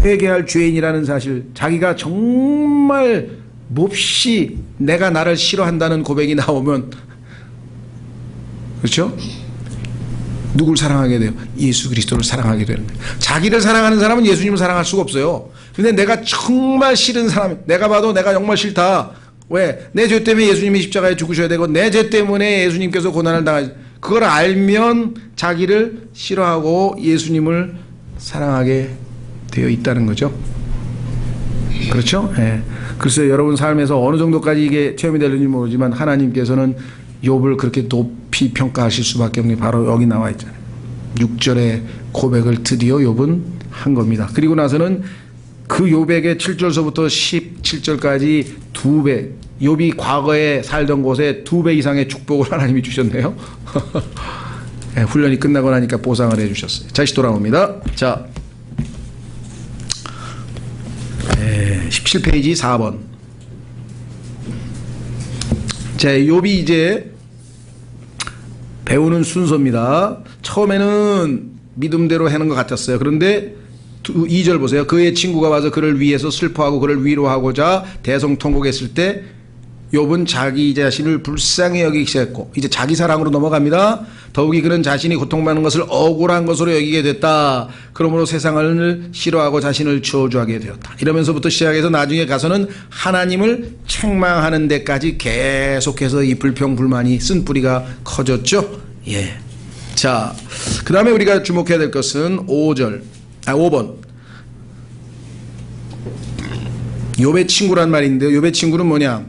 회개할 죄인이라는 사실, 자기가 정말 몹시 내가 나를 싫어한다는 고백이 나오면, 그렇죠? 누굴 사랑하게 돼요? 예수 그리스도를 사랑하게 되는 거예요. 자기를 사랑하는 사람은 예수님을 사랑할 수가 없어요. 근데 내가 정말 싫은 사람, 내가 봐도 내가 정말 싫다. 왜? 내 죄 때문에 예수님이 십자가에 죽으셔야 되고 내 죄 때문에 예수님께서 고난을 당하시, 그걸 알면 자기를 싫어하고 예수님을 사랑하게 되어 있다는 거죠. 그렇죠? 예. 글쎄요, 여러분 삶에서 어느 정도까지 이게 체험이 되는지 모르지만 하나님께서는 욥을 그렇게 높이 평가하실 수밖에 없는 게 바로 여기 나와 있잖아요. 6절의 고백을 드디어 욥은 한 겁니다. 그리고 나서는 그 욥에게 7절서부터 17절까지 2배, 욥이 과거에 살던 곳에 2배 이상의 축복을 하나님이 주셨네요. 네, 훈련이 끝나고 나니까 보상을 해주셨어요. 다시 돌아옵니다. 자, 17페이지 4번. 자, 욥이 이제 배우는 순서입니다. 처음에는 믿음대로 하는 것 같았어요. 그런데 2절 보세요. 그의 친구가 와서 그를 위해서 슬퍼하고 그를 위로하고자 대성통곡했을 때 욥은 자기 자신을 불쌍히 여기기 시작했고, 이제 자기 사랑으로 넘어갑니다. 더욱이 그는 자신이 고통받는 것을 억울한 것으로 여기게 됐다. 그러므로 세상을 싫어하고 자신을 저주하게 되었다. 이러면서부터 시작해서 나중에 가서는 하나님을 책망하는 데까지 계속해서 이 불평불만이 쓴뿌리가 커졌죠. 예. 자, 그 다음에 우리가 주목해야 될 것은 5번. 욥의 친구란 말인데요. 욥의 친구는 뭐냐?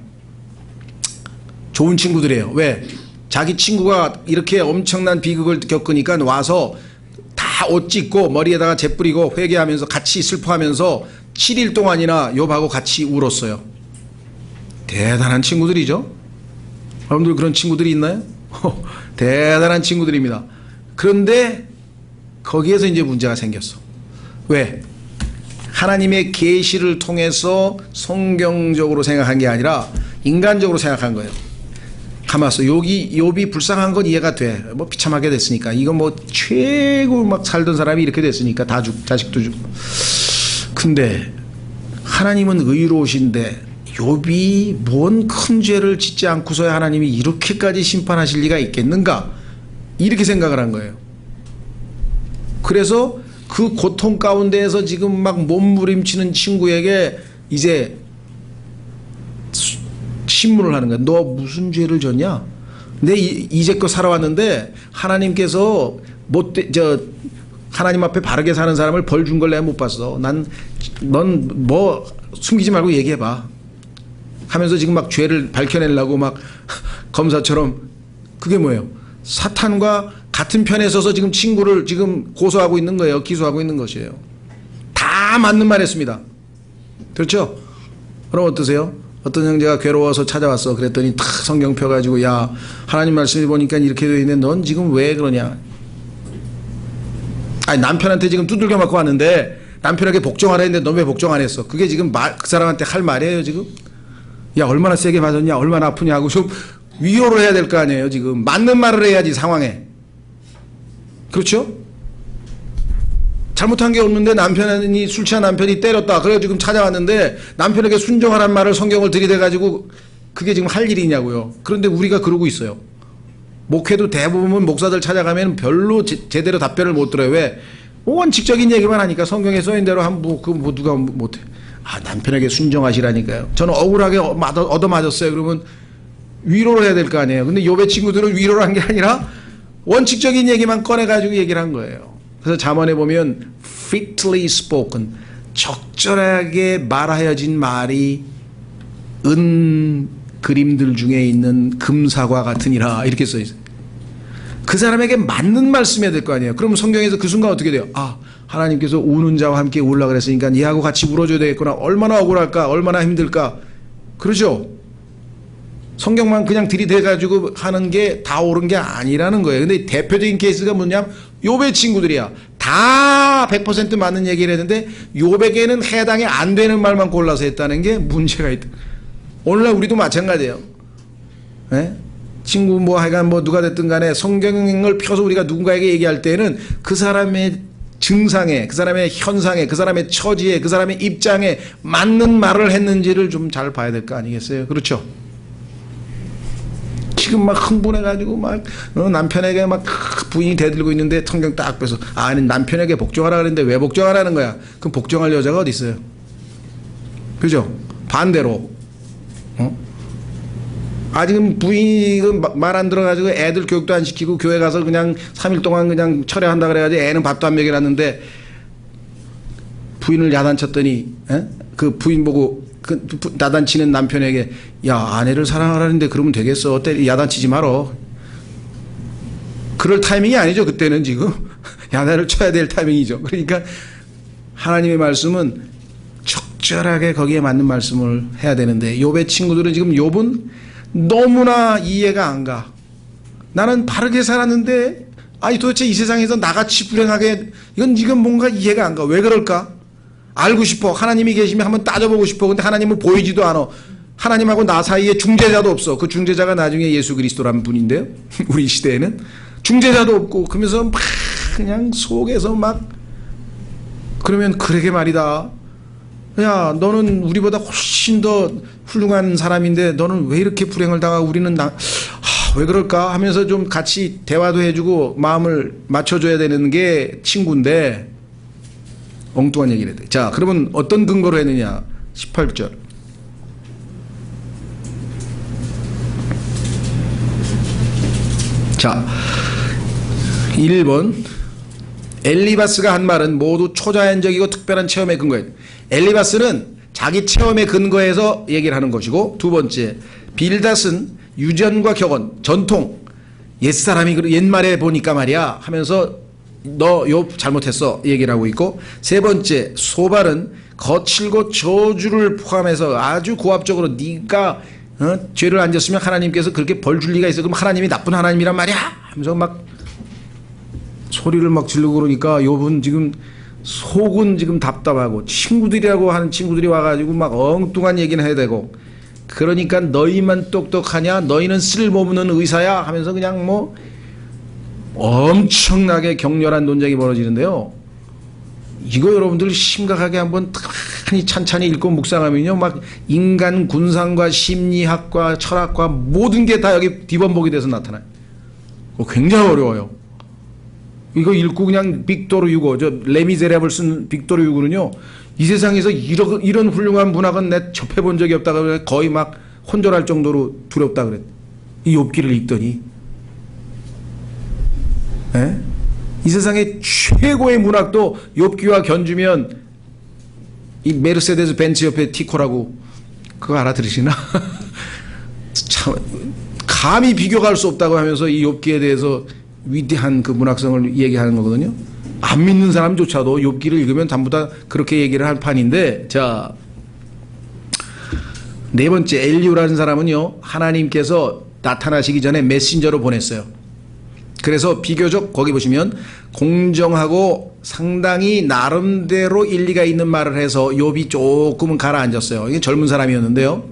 좋은 친구들이에요. 왜? 자기 친구가 이렇게 엄청난 비극을 겪으니까 와서 다 옷 찢고 머리에다가 재 뿌리고 회개하면서 같이 슬퍼하면서 7일 동안이나 욥하고 같이 울었어요. 대단한 친구들이죠. 여러분들 그런 친구들이 있나요? 대단한 친구들입니다. 그런데 거기에서 이제 문제가 생겼어. 왜? 하나님의 계시를 통해서 성경적으로 생각한 게 아니라 인간적으로 생각한 거예요. 가만있어. 욥이 불쌍한 건 이해가 돼. 뭐 비참하게 됐으니까. 이거 뭐 최고 막 살던 사람이 이렇게 됐으니까 다 자식도 죽고. 근데 하나님은 의로우신데 욥이 뭔 큰 죄를 짓지 않고서야 하나님이 이렇게까지 심판하실 리가 있겠는가? 이렇게 생각을 한 거예요. 그래서 그 고통 가운데에서 지금 막 몸부림치는 친구에게 이제 신문을 하는 거야. 너 무슨 죄를 졌냐? 내 이제껏 살아왔는데 하나님께서 하나님 앞에 바르게 사는 사람을 벌 준 걸 내가 못 봤어. 넌 뭐 숨기지 말고 얘기해봐. 하면서 지금 막 죄를 밝혀내려고 막 검사처럼. 그게 뭐예요? 사탄과 같은 편에 서서 지금 친구를 지금 고소하고 있는 거예요. 기소하고 있는 것이에요. 다 맞는 말 했습니다. 그렇죠? 그럼 어떠세요? 어떤 형제가 괴로워서 찾아왔어. 그랬더니 탁 성경 펴가지고, 야, 하나님 말씀을 보니까 이렇게 되어 있는데 넌 지금 왜 그러냐? 아니, 남편한테 지금 두들겨 맞고 왔는데 남편에게 복종하라 했는데 넌 왜 복종 안 했어? 그게 지금 그 사람한테 할 말이에요, 지금? 야, 얼마나 세게 맞았냐, 얼마나 아프냐고 좀 위로를 해야 될 거 아니에요. 지금 맞는 말을 해야지 상황에. 그렇죠? 잘못한 게 없는데 남편이, 술 취한 남편이 때렸다. 그래서 지금 찾아왔는데 남편에게 순종하란 말을 성경을 들이대가지고 그게 지금 할 일이냐고요. 그런데 우리가 그러고 있어요. 목회도 대부분 목사들 찾아가면 별로 제대로 답변을 못 들어요. 왜? 원칙적인 얘기만 하니까 성경에 써있는 대로 누가 못해. 아, 남편에게 순종하시라니까요. 저는 억울하게 얻어맞았어요. 그러면 위로를 해야 될 거 아니에요. 근데 요배 친구들은 위로를 한 게 아니라 원칙적인 얘기만 꺼내가지고 얘기를 한 거예요. 그래서 잠언에 보면 fitly spoken, 적절하게 말하여진 말이 은 그림들 중에 있는 금사과 같으니라 이렇게 써있어요. 그 사람에게 맞는 말씀해야 될 거 아니에요. 그러면 성경에서 그 순간 어떻게 돼요? 아, 하나님께서 우는 자와 함께 울라 그랬으니까 얘하고 같이 울어줘야 되겠구나. 얼마나 억울할까, 얼마나 힘들까. 그러죠? 성경만 그냥 들이대가지고 하는 게 다 옳은 게 아니라는 거예요. 근데 대표적인 케이스가 뭐냐면 요배 친구들이야. 다 100% 맞는 얘기를 했는데 요배에게는 해당이 안 되는 말만 골라서 했다는 게 문제가 있다. 오늘날 우리도 마찬가지예요. 네? 친구 뭐 하여간 뭐 누가 됐든 간에 성경을 펴서 우리가 누군가에게 얘기할 때는 그 사람의 증상에, 그 사람의 현상에, 그 사람의 처지에, 그 사람의 입장에 맞는 말을 했는지를 좀 잘 봐야 될 거 아니겠어요? 그렇죠? 지금 막 흥분해가지고 막 남편에게 막 부인이 대들고 있는데 성경 딱 빼서 아니 남편에게 복종하라 그랬는데 왜 복종하라는 거야? 그럼 복종할 여자가 어디 있어요? 그죠? 반대로 아직은 부인이 말 안 들어가지고 애들 교육도 안 시키고 교회 가서 그냥 3일 동안 그냥 철회한다 그래가지고 애는 밥도 안 먹여놨는데 부인을 야단쳤더니 그 부인 보고 그 야단치는 남편에게 야 아내를 사랑하라는데 그러면 되겠어 야단치지 말어. 그럴 타이밍이 아니죠. 그때는 지금 야단을 쳐야 될 타이밍이죠. 그러니까 하나님의 말씀은 적절하게 거기에 맞는 말씀을 해야 되는데 욥의 친구들은 지금 욥은 너무나 이해가 안 가. 나는 바르게 살았는데 아니 도대체 이 세상에서 나같이 불행하게 이건 지금 뭔가 이해가 안 가. 왜 그럴까? 알고 싶어. 하나님이 계시면 한번 따져보고 싶어. 근데 하나님은 보이지도 않아. 하나님하고 나 사이에 중재자도 없어. 그 중재자가 나중에 예수 그리스도라는 분인데요. 우리 시대에는 중재자도 없고 그러면서 막 그냥 속에서 막 그러면 그러게 말이다. 야 너는 우리보다 훨씬 더 훌륭한 사람인데 너는 왜 이렇게 불행을 당하고 우리는 왜 그럴까 하면서 좀 같이 대화도 해주고 마음을 맞춰줘야 되는 게 친구인데 엉뚱한 얘기를 했대. 자 그러면 어떤 근거로 했느냐 18절 자 1번 엘리바스가 한 말은 모두 초자연적이고 특별한 체험에 근거해. 엘리바스는 자기 체험에 근거해서 얘기를 하는 것이고 두 번째 빌닷은 유전과 격언 전통 옛사람이 옛말에 보니까 말이야 하면서 너 욥 잘못했어 얘기를 하고 있고 세 번째 소발은 거칠고 저주를 포함해서 아주 고압적으로 네가 죄를 안 졌으면 하나님께서 그렇게 벌 줄 리가 있어. 그럼 하나님이 나쁜 하나님이란 말이야 하면서 막 소리를 막 지르고 그러니까 욥은 지금 속은 지금 답답하고 친구들이라고 하는 친구들이 와가지고 막 엉뚱한 얘기는 해야 되고 그러니까 너희만 똑똑하냐 너희는 쓸모없는 의사야 하면서 그냥 뭐 엄청나게 격렬한 논쟁이 벌어지는데요. 이거 여러분들 심각하게 한번 찬찬히 읽고 묵상하면요 막 인간 군상과 심리학과 철학과 모든 게 다 여기 뒤범벅이 돼서 나타나요. 굉장히 어려워요. 이거 읽고 그냥 빅토르 유고 저 레미제라블 쓴 빅토르 유고는요 이 세상에서 이런 훌륭한 문학은 내 접해본 적이 없다가 거의 막 혼절할 정도로 두렵다 그랬. 이 욥기를 읽더니 이 세상의 최고의 문학도 욥기와 견주면 이 메르세데스 벤츠 옆에 티코라고 그거 알아들으시나? 참 감히 비교가 할 수 없다고 하면서 이 욥기에 대해서 위대한 그 문학성을 얘기하는 거거든요. 안 믿는 사람조차도 욥기를 읽으면 전부 다 그렇게 얘기를 할 판인데 자 네 번째 엘리후라는 사람은요 하나님께서 나타나시기 전에 메신저로 보냈어요. 그래서 비교적 거기 보시면 공정하고 상당히 나름대로 일리가 있는 말을 해서 욥이 조금은 가라앉았어요. 이게 젊은 사람이었는데요.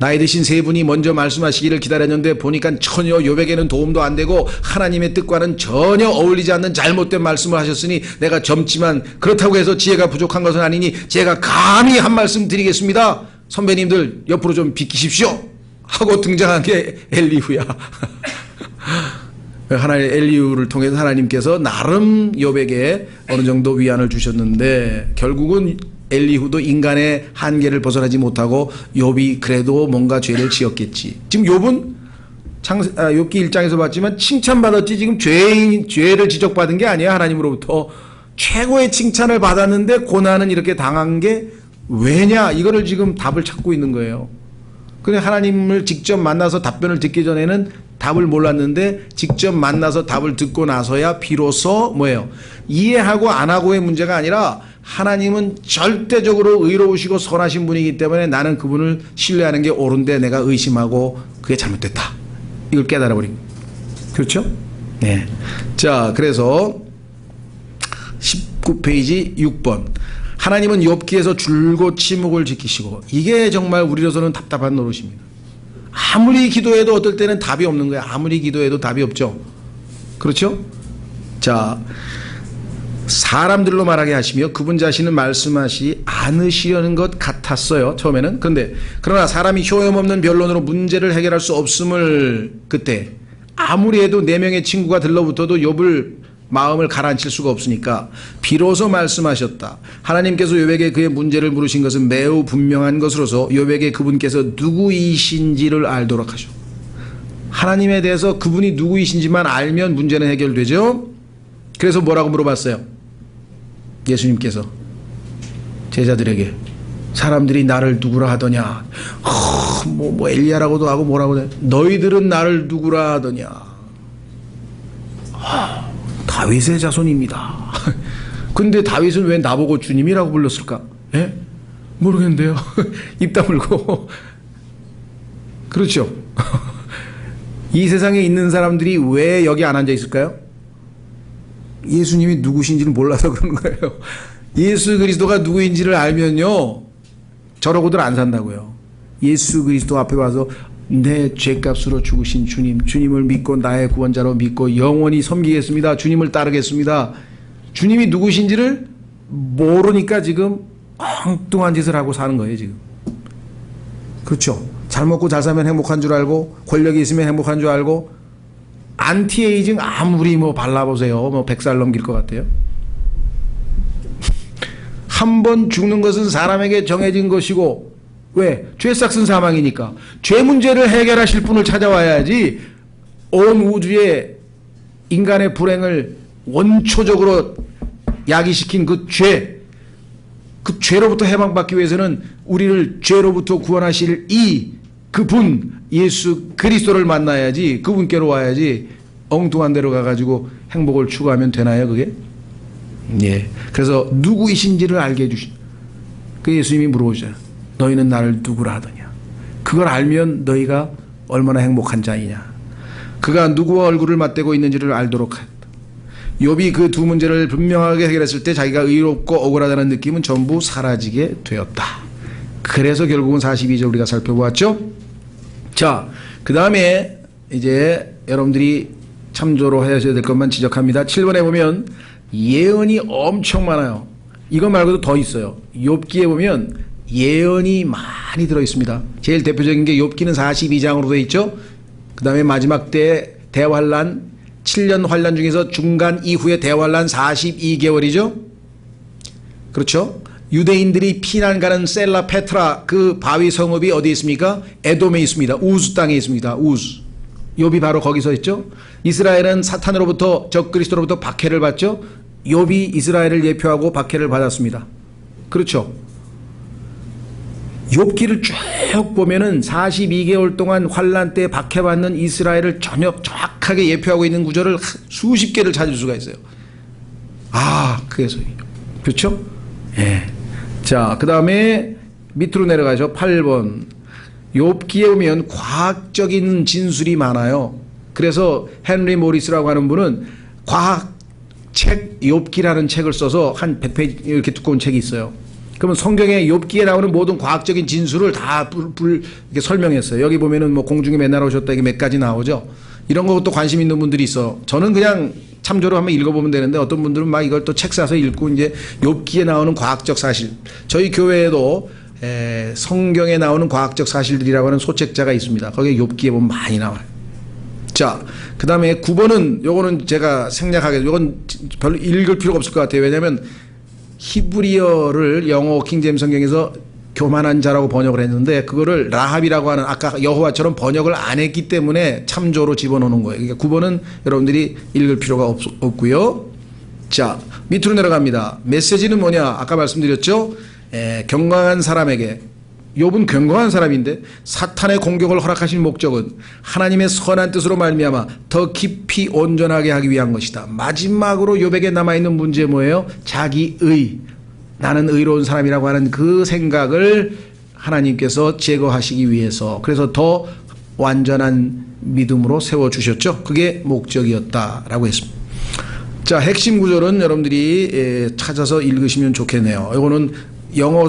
나이 드신 세 분이 먼저 말씀하시기를 기다렸는데 보니까 전혀 욥에게는 도움도 안 되고 하나님의 뜻과는 전혀 어울리지 않는 잘못된 말씀을 하셨으니 내가 젊지만 그렇다고 해서 지혜가 부족한 것은 아니니 제가 감히 한 말씀 드리겠습니다. 선배님들 옆으로 좀 비키십시오 하고 등장한 게 엘리후야. 하나의 엘리후를 통해서 하나님께서 나름 욥에게 어느 정도 위안을 주셨는데 결국은 엘리후도 인간의 한계를 벗어나지 못하고 욥이 그래도 뭔가 죄를 지었겠지. 지금 욥은 욥기 1장에서 봤지만 칭찬받았지 지금 죄를 지적받은 게 아니야. 하나님으로부터 최고의 칭찬을 받았는데 고난은 이렇게 당한 게 왜냐, 이거를 지금 답을 찾고 있는 거예요. 근데 하나님을 직접 만나서 답변을 듣기 전에는 답을 몰랐는데 직접 만나서 답을 듣고 나서야 비로소 뭐예요? 이해하고 안 하고의 문제가 아니라 하나님은 절대적으로 의로우시고 선하신 분이기 때문에 나는 그분을 신뢰하는 게 옳은데 내가 의심하고 그게 잘못됐다. 이걸 깨달아버린. 그렇죠? 네. 자, 그래서 19페이지 6번. 하나님은 욥기에서 줄곧 침묵을 지키시고, 이게 정말 우리로서는 답답한 노릇입니다. 아무리 기도해도 어떨 때는 답이 없는 거야. 아무리 기도해도 답이 없죠. 그렇죠? 자, 사람들로 말하게 하시며 그분 자신은 말씀하시 않으시려는 것 같았어요. 처음에는. 그러나 사람이 효용없는 변론으로 문제를 해결할 수 없음을 그때 아무리 해도 4명의 친구가 들러붙어도 욥을 마음을 가라앉힐 수가 없으니까 비로소 말씀하셨다. 하나님께서 욥에게 그의 문제를 물으신 것은 매우 분명한 것으로서 욥에게 그분께서 누구이신지를 알도록 하셔. 하나님에 대해서 그분이 누구이신지만 알면 문제는 해결되죠. 그래서 뭐라고 물어봤어요? 예수님께서 제자들에게 사람들이 나를 누구라 하더냐. 뭐 엘리야라고도 하고 뭐라고 해. 너희들은 나를 누구라 하더냐. 다윗의 자손입니다. 근데 다윗은 왜 나보고 주님이라고 불렀을까? 예? 모르겠는데요. 입 다물고. 그렇죠. 이 세상에 있는 사람들이 왜 여기 안 앉아 있을까요? 예수님이 누구신지를 몰라서 그런 거예요. 예수 그리스도가 누구인지를 알면요, 저러고들 안 산다고요. 예수 그리스도 앞에 와서 내 죄값으로 죽으신 주님을 믿고 나의 구원자로 믿고 영원히 섬기겠습니다. 주님을 따르겠습니다. 주님이 누구신지를 모르니까 지금 엉뚱한 짓을 하고 사는 거예요, 지금. 그렇죠. 잘 먹고 잘 살면 행복한 줄 알고, 권력이 있으면 행복한 줄 알고, 안티에이징 아무리 발라보세요. 100살 넘길 것 같아요. 한 번 죽는 것은 사람에게 정해진 것이고, 왜? 죄 싹슨 사망이니까. 죄 문제를 해결하실 분을 찾아와야지 온 우주의 인간의 불행을 원초적으로 야기시킨 그 죄로부터 해방받기 위해서는 우리를 죄로부터 구원하실 그분 예수 그리스도를 만나야지, 그분께로 와야지. 엉뚱한 데로 가가지고 행복을 추구하면 되나요, 그게? 예. 그래서 누구이신지를 알게 해주신 그 예수님이 물어보잖아요. 너희는 나를 누구라 하더냐. 그걸 알면 너희가 얼마나 행복한 자이냐. 그가 누구와 얼굴을 맞대고 있는지를 알도록 하였다. 욥이 그 두 문제를 분명하게 해결했을 때 자기가 의롭고 억울하다는 느낌은 전부 사라지게 되었다. 그래서 결국은 42절 우리가 살펴보았죠. 자, 그 다음에 이제 여러분들이 참조로 하셔야 될 것만 지적합니다. 7번에 보면 예언이 엄청 많아요. 이거 말고도 더 있어요. 욥기에 보면 예언이 많이 들어있습니다. 제일 대표적인 게 욥기는 42장으로 되어 있죠. 그 다음에 마지막 때 대환란 7년 환란 중에서 중간 이후의 대환란 42개월이죠. 그렇죠. 유대인들이 피난 가는 셀라 페트라 그 바위 성읍이 어디에 있습니까? 에돔에 있습니다. 우즈 땅에 있습니다. 우즈. 욥이 바로 거기서 있죠. 이스라엘은 사탄으로부터 적그리스도로부터 박해를 받죠. 욥이 이스라엘을 예표하고 박해를 받았습니다. 그렇죠. 욥기를 쭉 보면은 42개월 동안 환란 때 박해받는 이스라엘을 정확하게 예표하고 있는 구절을 수십 개를 찾을 수가 있어요. 그래서 그렇죠? 예. 자, 그 다음에 밑으로 내려가죠. 8번. 욥기에 보면 과학적인 진술이 많아요. 그래서 헨리 모리스라고 하는 분은 과학 책 욥기라는 책을 써서 한 100페이지 이렇게 두꺼운 책이 있어요. 그러면 성경에 욥기에 나오는 모든 과학적인 진술을 다 이렇게 설명했어요. 여기 보면은 뭐 공중에 맨날 오셨다 이게 몇 가지 나오죠. 이런 것도 관심 있는 분들이 있어. 저는 그냥 참조로 한번 읽어보면 되는데 어떤 분들은 막 이걸 또 책 사서 읽고 이제 욥기에 나오는 과학적 사실. 저희 교회에도 성경에 나오는 과학적 사실들이라고 하는 소책자가 있습니다. 거기에 욥기에 보면 많이 나와요. 자, 그 다음에 9번은 요거는 제가 생략하게, 요건 별로 읽을 필요가 없을 것 같아요. 왜냐하면 히브리어를 영어 킹제임스 성경에서 교만한 자라고 번역을 했는데 그거를 라합이라고 하는 아까 여호와처럼 번역을 안 했기 때문에 참조로 집어넣는 거예요. 그러니까 9번은 여러분들이 읽을 필요가 없고요. 자, 밑으로 내려갑니다. 메시지는 뭐냐? 아까 말씀드렸죠. 경건한 사람에게, 욥은 경건한 사람인데 사탄의 공격을 허락하신 목적은 하나님의 선한 뜻으로 말미암아 더 깊이 온전하게 하기 위한 것이다. 마지막으로 욥에게 남아있는 문제 뭐예요? 자기의, 나는 의로운 사람이라고 하는 그 생각을 하나님께서 제거하시기 위해서, 그래서 더 완전한 믿음으로 세워주셨죠. 그게 목적이었다라고 했습니다. 자, 핵심 구절은 여러분들이 찾아서 읽으시면 좋겠네요. 이거는 영어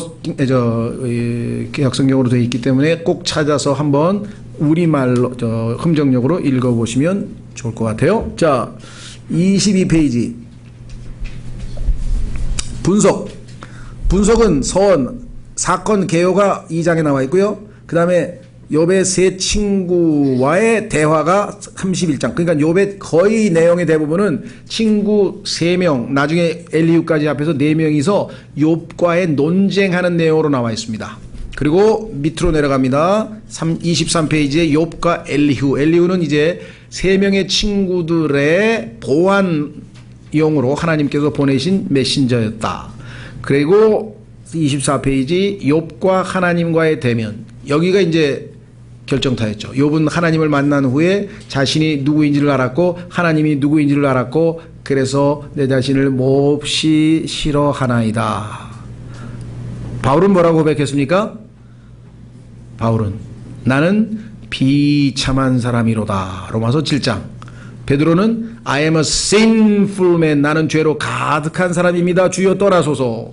개혁성경으로 되어 있기 때문에 꼭 찾아서 한번 우리말로 흠정역으로 읽어보시면 좋을 것 같아요. 자, 22페이지 분석은 사건 개요가 2장에 나와 있고요. 그 다음에 욥의 세 친구와의 대화가 31장. 그러니까 욥의 거의 내용의 대부분은 친구 3명, 나중에 엘리후까지 합해서 4명이서 욥과의 논쟁하는 내용으로 나와 있습니다. 그리고 밑으로 내려갑니다. 23페이지에 욥과 엘리후는 이제 3명의 친구들의 보안용으로 하나님께서 보내신 메신저였다. 그리고 24페이지 욥과 하나님과의 대면. 여기가 이제 결정타였죠. 욥은 하나님을 만난 후에 자신이 누구인지를 알았고 하나님이 누구인지를 알았고 그래서 내 자신을 몹시 싫어하나이다. 바울은 뭐라고 고백했습니까? 바울은 나는 비참한 사람이로다. 로마서 7장. 베드로는 I am a sinful man. 나는 죄로 가득한 사람입니다. 주여 떠나소서.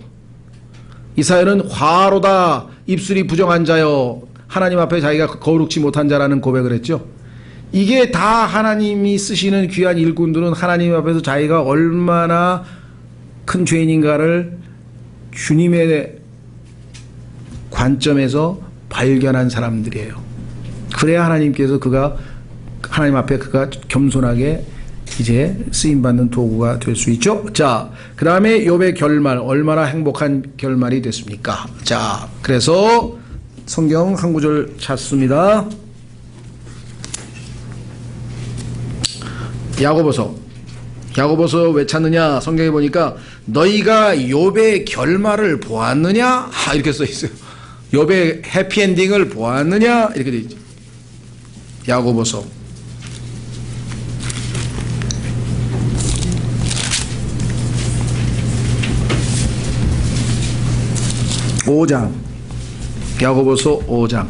이사야는 화로다. 입술이 부정한 자여. 하나님 앞에 자기가 거룩지 못한 자라는 고백을 했죠. 이게 다 하나님이 쓰시는 귀한 일꾼들은 하나님 앞에서 자기가 얼마나 큰 죄인인가를 주님의 관점에서 발견한 사람들이에요. 그래야 하나님께서 하나님 앞에 그가 겸손하게 이제 쓰임받는 도구가 될 수 있죠. 자, 그 다음에 욥의 결말, 얼마나 행복한 결말이 됐습니까? 자, 그래서 성경 한 구절 찾습니다. 야고보서 왜 찾느냐? 성경에 보니까 너희가 욥의 결말을 보았느냐? 이렇게 써 있어요. 욥의 해피엔딩을 보았느냐? 이렇게 돼 있죠. 야고보서 5장. 야고보서 5장.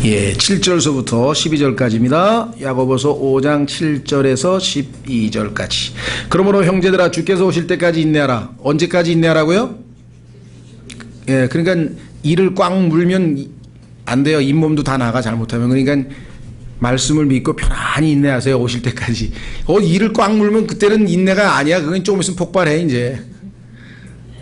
예, 7절서부터 12절까지입니다. 야고보서 5장 7절에서 12절까지. 그러므로 형제들아 주께서 오실 때까지 인내하라. 언제까지 인내하라고요? 예, 그러니까 이를 꽉 물면 안 돼요. 잇몸도 다 나가 잘못하면. 그러니까 말씀을 믿고 편안히 인내하세요. 오실 때까지. 이를 꽉 물면 그때는 인내가 아니야. 그건 조금 있으면 폭발해 이제.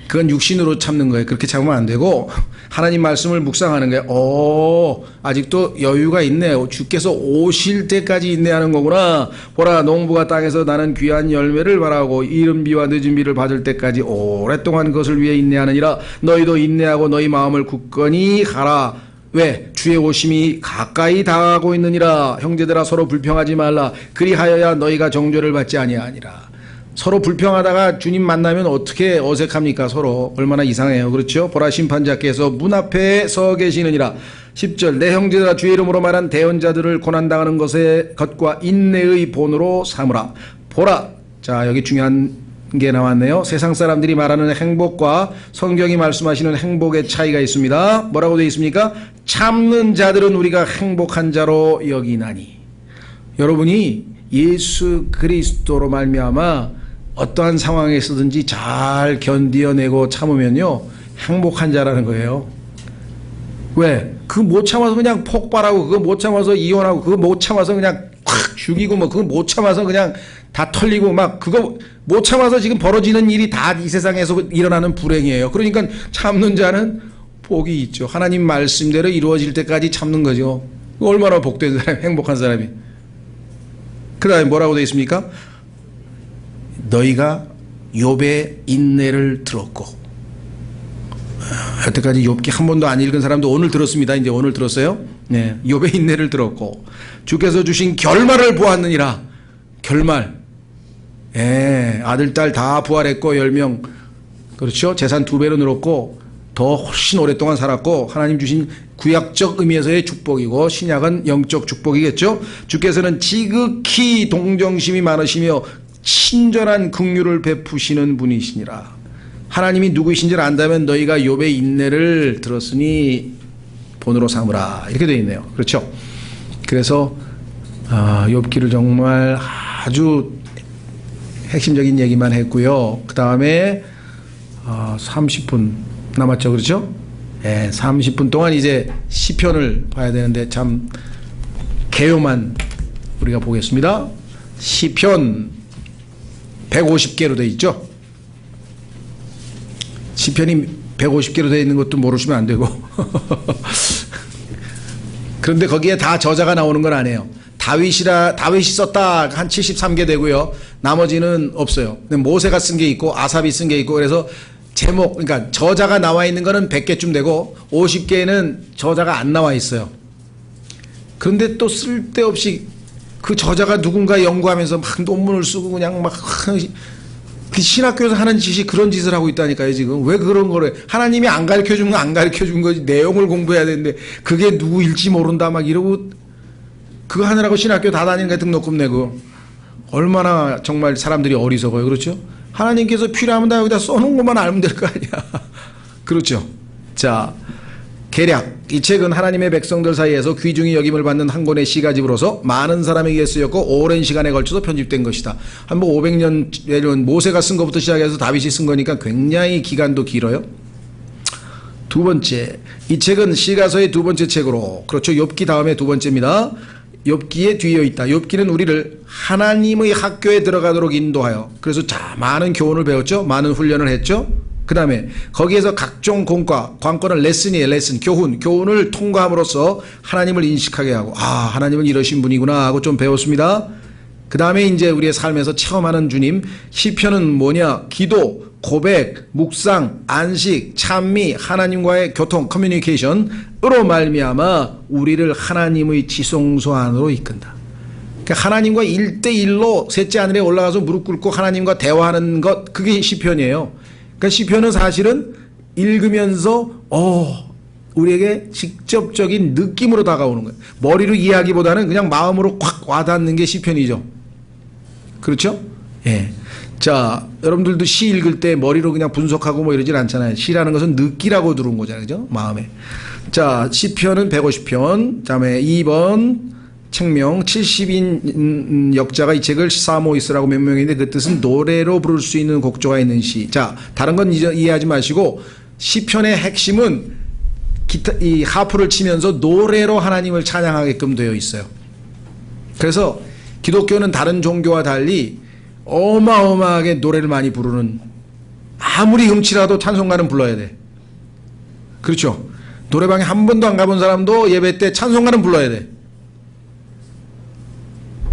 그건 육신으로 참는 거예요. 그렇게 참으면 안 되고 하나님 말씀을 묵상하는 거예요. 아직도 여유가 있네. 주께서 오실 때까지 인내하는 거구나. 보라, 농부가 땅에서 나는 귀한 열매를 바라고 이른 비와 늦은 비를 받을 때까지 오랫동안 그것을 위해 인내하느니라. 너희도 인내하고 너희 마음을 굳건히 하라. 왜? 주의 오심이 가까이 다가가고 있느니라. 형제들아 서로 불평하지 말라. 그리하여야 너희가 정죄를 받지 아니하니라. 서로 불평하다가 주님 만나면 어떻게 어색합니까? 서로 얼마나 이상해요. 그렇죠? 보라, 심판자께서 문 앞에 서 계시느니라. 10절 내 형제들아 주의 이름으로 말한 대언자들을 고난당하는 것과 인내의 본으로 삼으라. 보라, 자 여기 중요한 게 나왔네요. 세상 사람들이 말하는 행복과 성경이 말씀하시는 행복의 차이가 있습니다. 뭐라고 되어 있습니까? 참는 자들은 우리가 행복한 자로 여기나니. 여러분이 예수 그리스도로 말미암아 어떠한 상황에서든지 잘 견디어내고 참으면요 행복한 자라는 거예요. 왜? 그거 못 참아서 그냥 폭발하고, 그거 못 참아서 이혼하고, 그거 못 참아서 그냥 확 죽이고, 뭐 그거 못 참아서 그냥 다 털리고, 막 그거 못 참아서 지금 벌어지는 일이 다 이 세상에서 일어나는 불행이에요. 그러니까 참는 자는 복이 있죠. 하나님 말씀대로 이루어질 때까지 참는 거죠. 얼마나 복된 사람이, 행복한 사람이. 그 다음에 뭐라고 되어 있습니까? 너희가 욥의 인내를 들었고. 여태까지 욥기 한 번도 안 읽은 사람도 오늘 들었습니다. 이제 오늘 들었어요. 네, 욥의 인내를 들었고 주께서 주신 결말을 보았느니라. 결말. 예, 아들 딸 다 부활했고 10명 그렇죠. 재산 2배로 늘었고 더 훨씬 오랫동안 살았고 하나님 주신 구약적 의미에서의 축복이고 신약은 영적 축복이겠죠. 주께서는 지극히 동정심이 많으시며 친절한 긍휼을 베푸시는 분이시니라. 하나님이 누구이신지를 안다면 너희가 욥의 인내를 들었으니 본으로 삼으라. 이렇게 되어 있네요. 그렇죠. 그래서 욥기를 정말 아주 핵심적인 얘기만 했고요. 그 다음에 30분 남았죠. 그렇죠. 예, 30분 동안 이제 시편을 봐야 되는데 참 개요만 우리가 보겠습니다. 시편 150개로 되어 있죠. 시편이 150개로 되어 있는 것도 모르시면 안 되고 그런데 거기에 다 저자가 나오는 건 아니에요. 다윗이 썼다 한 73개 되고요. 나머지는 없어요. 모세가 쓴 게 있고 아삽이 쓴 게 있고 그래서 제목 그러니까 저자가 나와 있는 거는 100개쯤 되고 50개는 저자가 안 나와 있어요. 그런데 또 쓸데없이 그 저자가 누군가 연구하면서 막 논문을 쓰고 그냥 막 그 신학교에서 하는 짓이 그런 짓을 하고 있다니까요. 지금 왜 그런 거를 하나님이 안 가르쳐준 거 안 가르쳐준 거지 내용을 공부해야 되는데 그게 누구일지 모른다 막 이러고 그거 하느라고 신학교 다 다니는 거 등록금 내고 얼마나 정말 사람들이 어리석어요. 그렇죠. 하나님께서 필요하면 다 여기다 써놓은 것만 알면 될 거 아니야. 그렇죠. 자, 계략. 이 책은 하나님의 백성들 사이에서 귀중히 여김을 받는 한 권의 시가집으로서 많은 사람에게 쓰였고 오랜 시간에 걸쳐서 편집된 것이다. 한 뭐 500년 모세가 쓴 것부터 시작해서 다윗이 쓴 거니까 굉장히 기간도 길어요. 두 번째, 이 책은 시가서의 두 번째 책으로 그렇죠. 욥기 다음에 두 번째입니다. 욥기에 뒤에 있다. 욥기는 우리를 하나님의 학교에 들어가도록 인도하여 그래서 많은 교훈을 배웠죠. 많은 훈련을 했죠. 그 다음에 거기에서 각종 관건은 레슨이에요. 레슨, 교훈을 통과함으로써 하나님을 인식하게 하고 하나님은 이러신 분이구나 하고 좀 배웠습니다. 그 다음에 이제 우리의 삶에서 체험하는 주님. 시편은 뭐냐? 기도, 고백, 묵상, 안식, 찬미, 하나님과의 교통, 커뮤니케이션으로 말미암아 우리를 하나님의 지성소 안으로 이끈다. 그러니까 하나님과 1대1로 셋째 하늘에 올라가서 무릎 꿇고 하나님과 대화하는 것, 그게 시편이에요. 그러니까 시편은 사실은 읽으면서 우리에게 직접적인 느낌으로 다가오는 거예요. 머리로 이해하기보다는 그냥 마음으로 콱 와닿는 게 시편이죠. 그렇죠? 예. 자, 여러분들도 시 읽을 때 머리로 그냥 분석하고 뭐 이러진 않잖아요. 시라는 것은 느끼라고 들어온 거잖아요. 그죠? 마음에. 자, 시편은 150편. 그 다음에 2번 책명 70인 역자가 이 책을 사모이스라고 명명했는데 그 뜻은 노래로 부를 수 있는 곡조가 있는 시. 자, 다른 건 이해하지 마시고 시편의 핵심은 이 하프를 치면서 노래로 하나님을 찬양하게끔 되어 있어요. 그래서 기독교는 다른 종교와 달리 어마어마하게 노래를 많이 부르는 아무리 음치라도 찬송가는 불러야 돼. 그렇죠. 노래방에 한 번도 안 가본 사람도 예배 때 찬송가는 불러야 돼.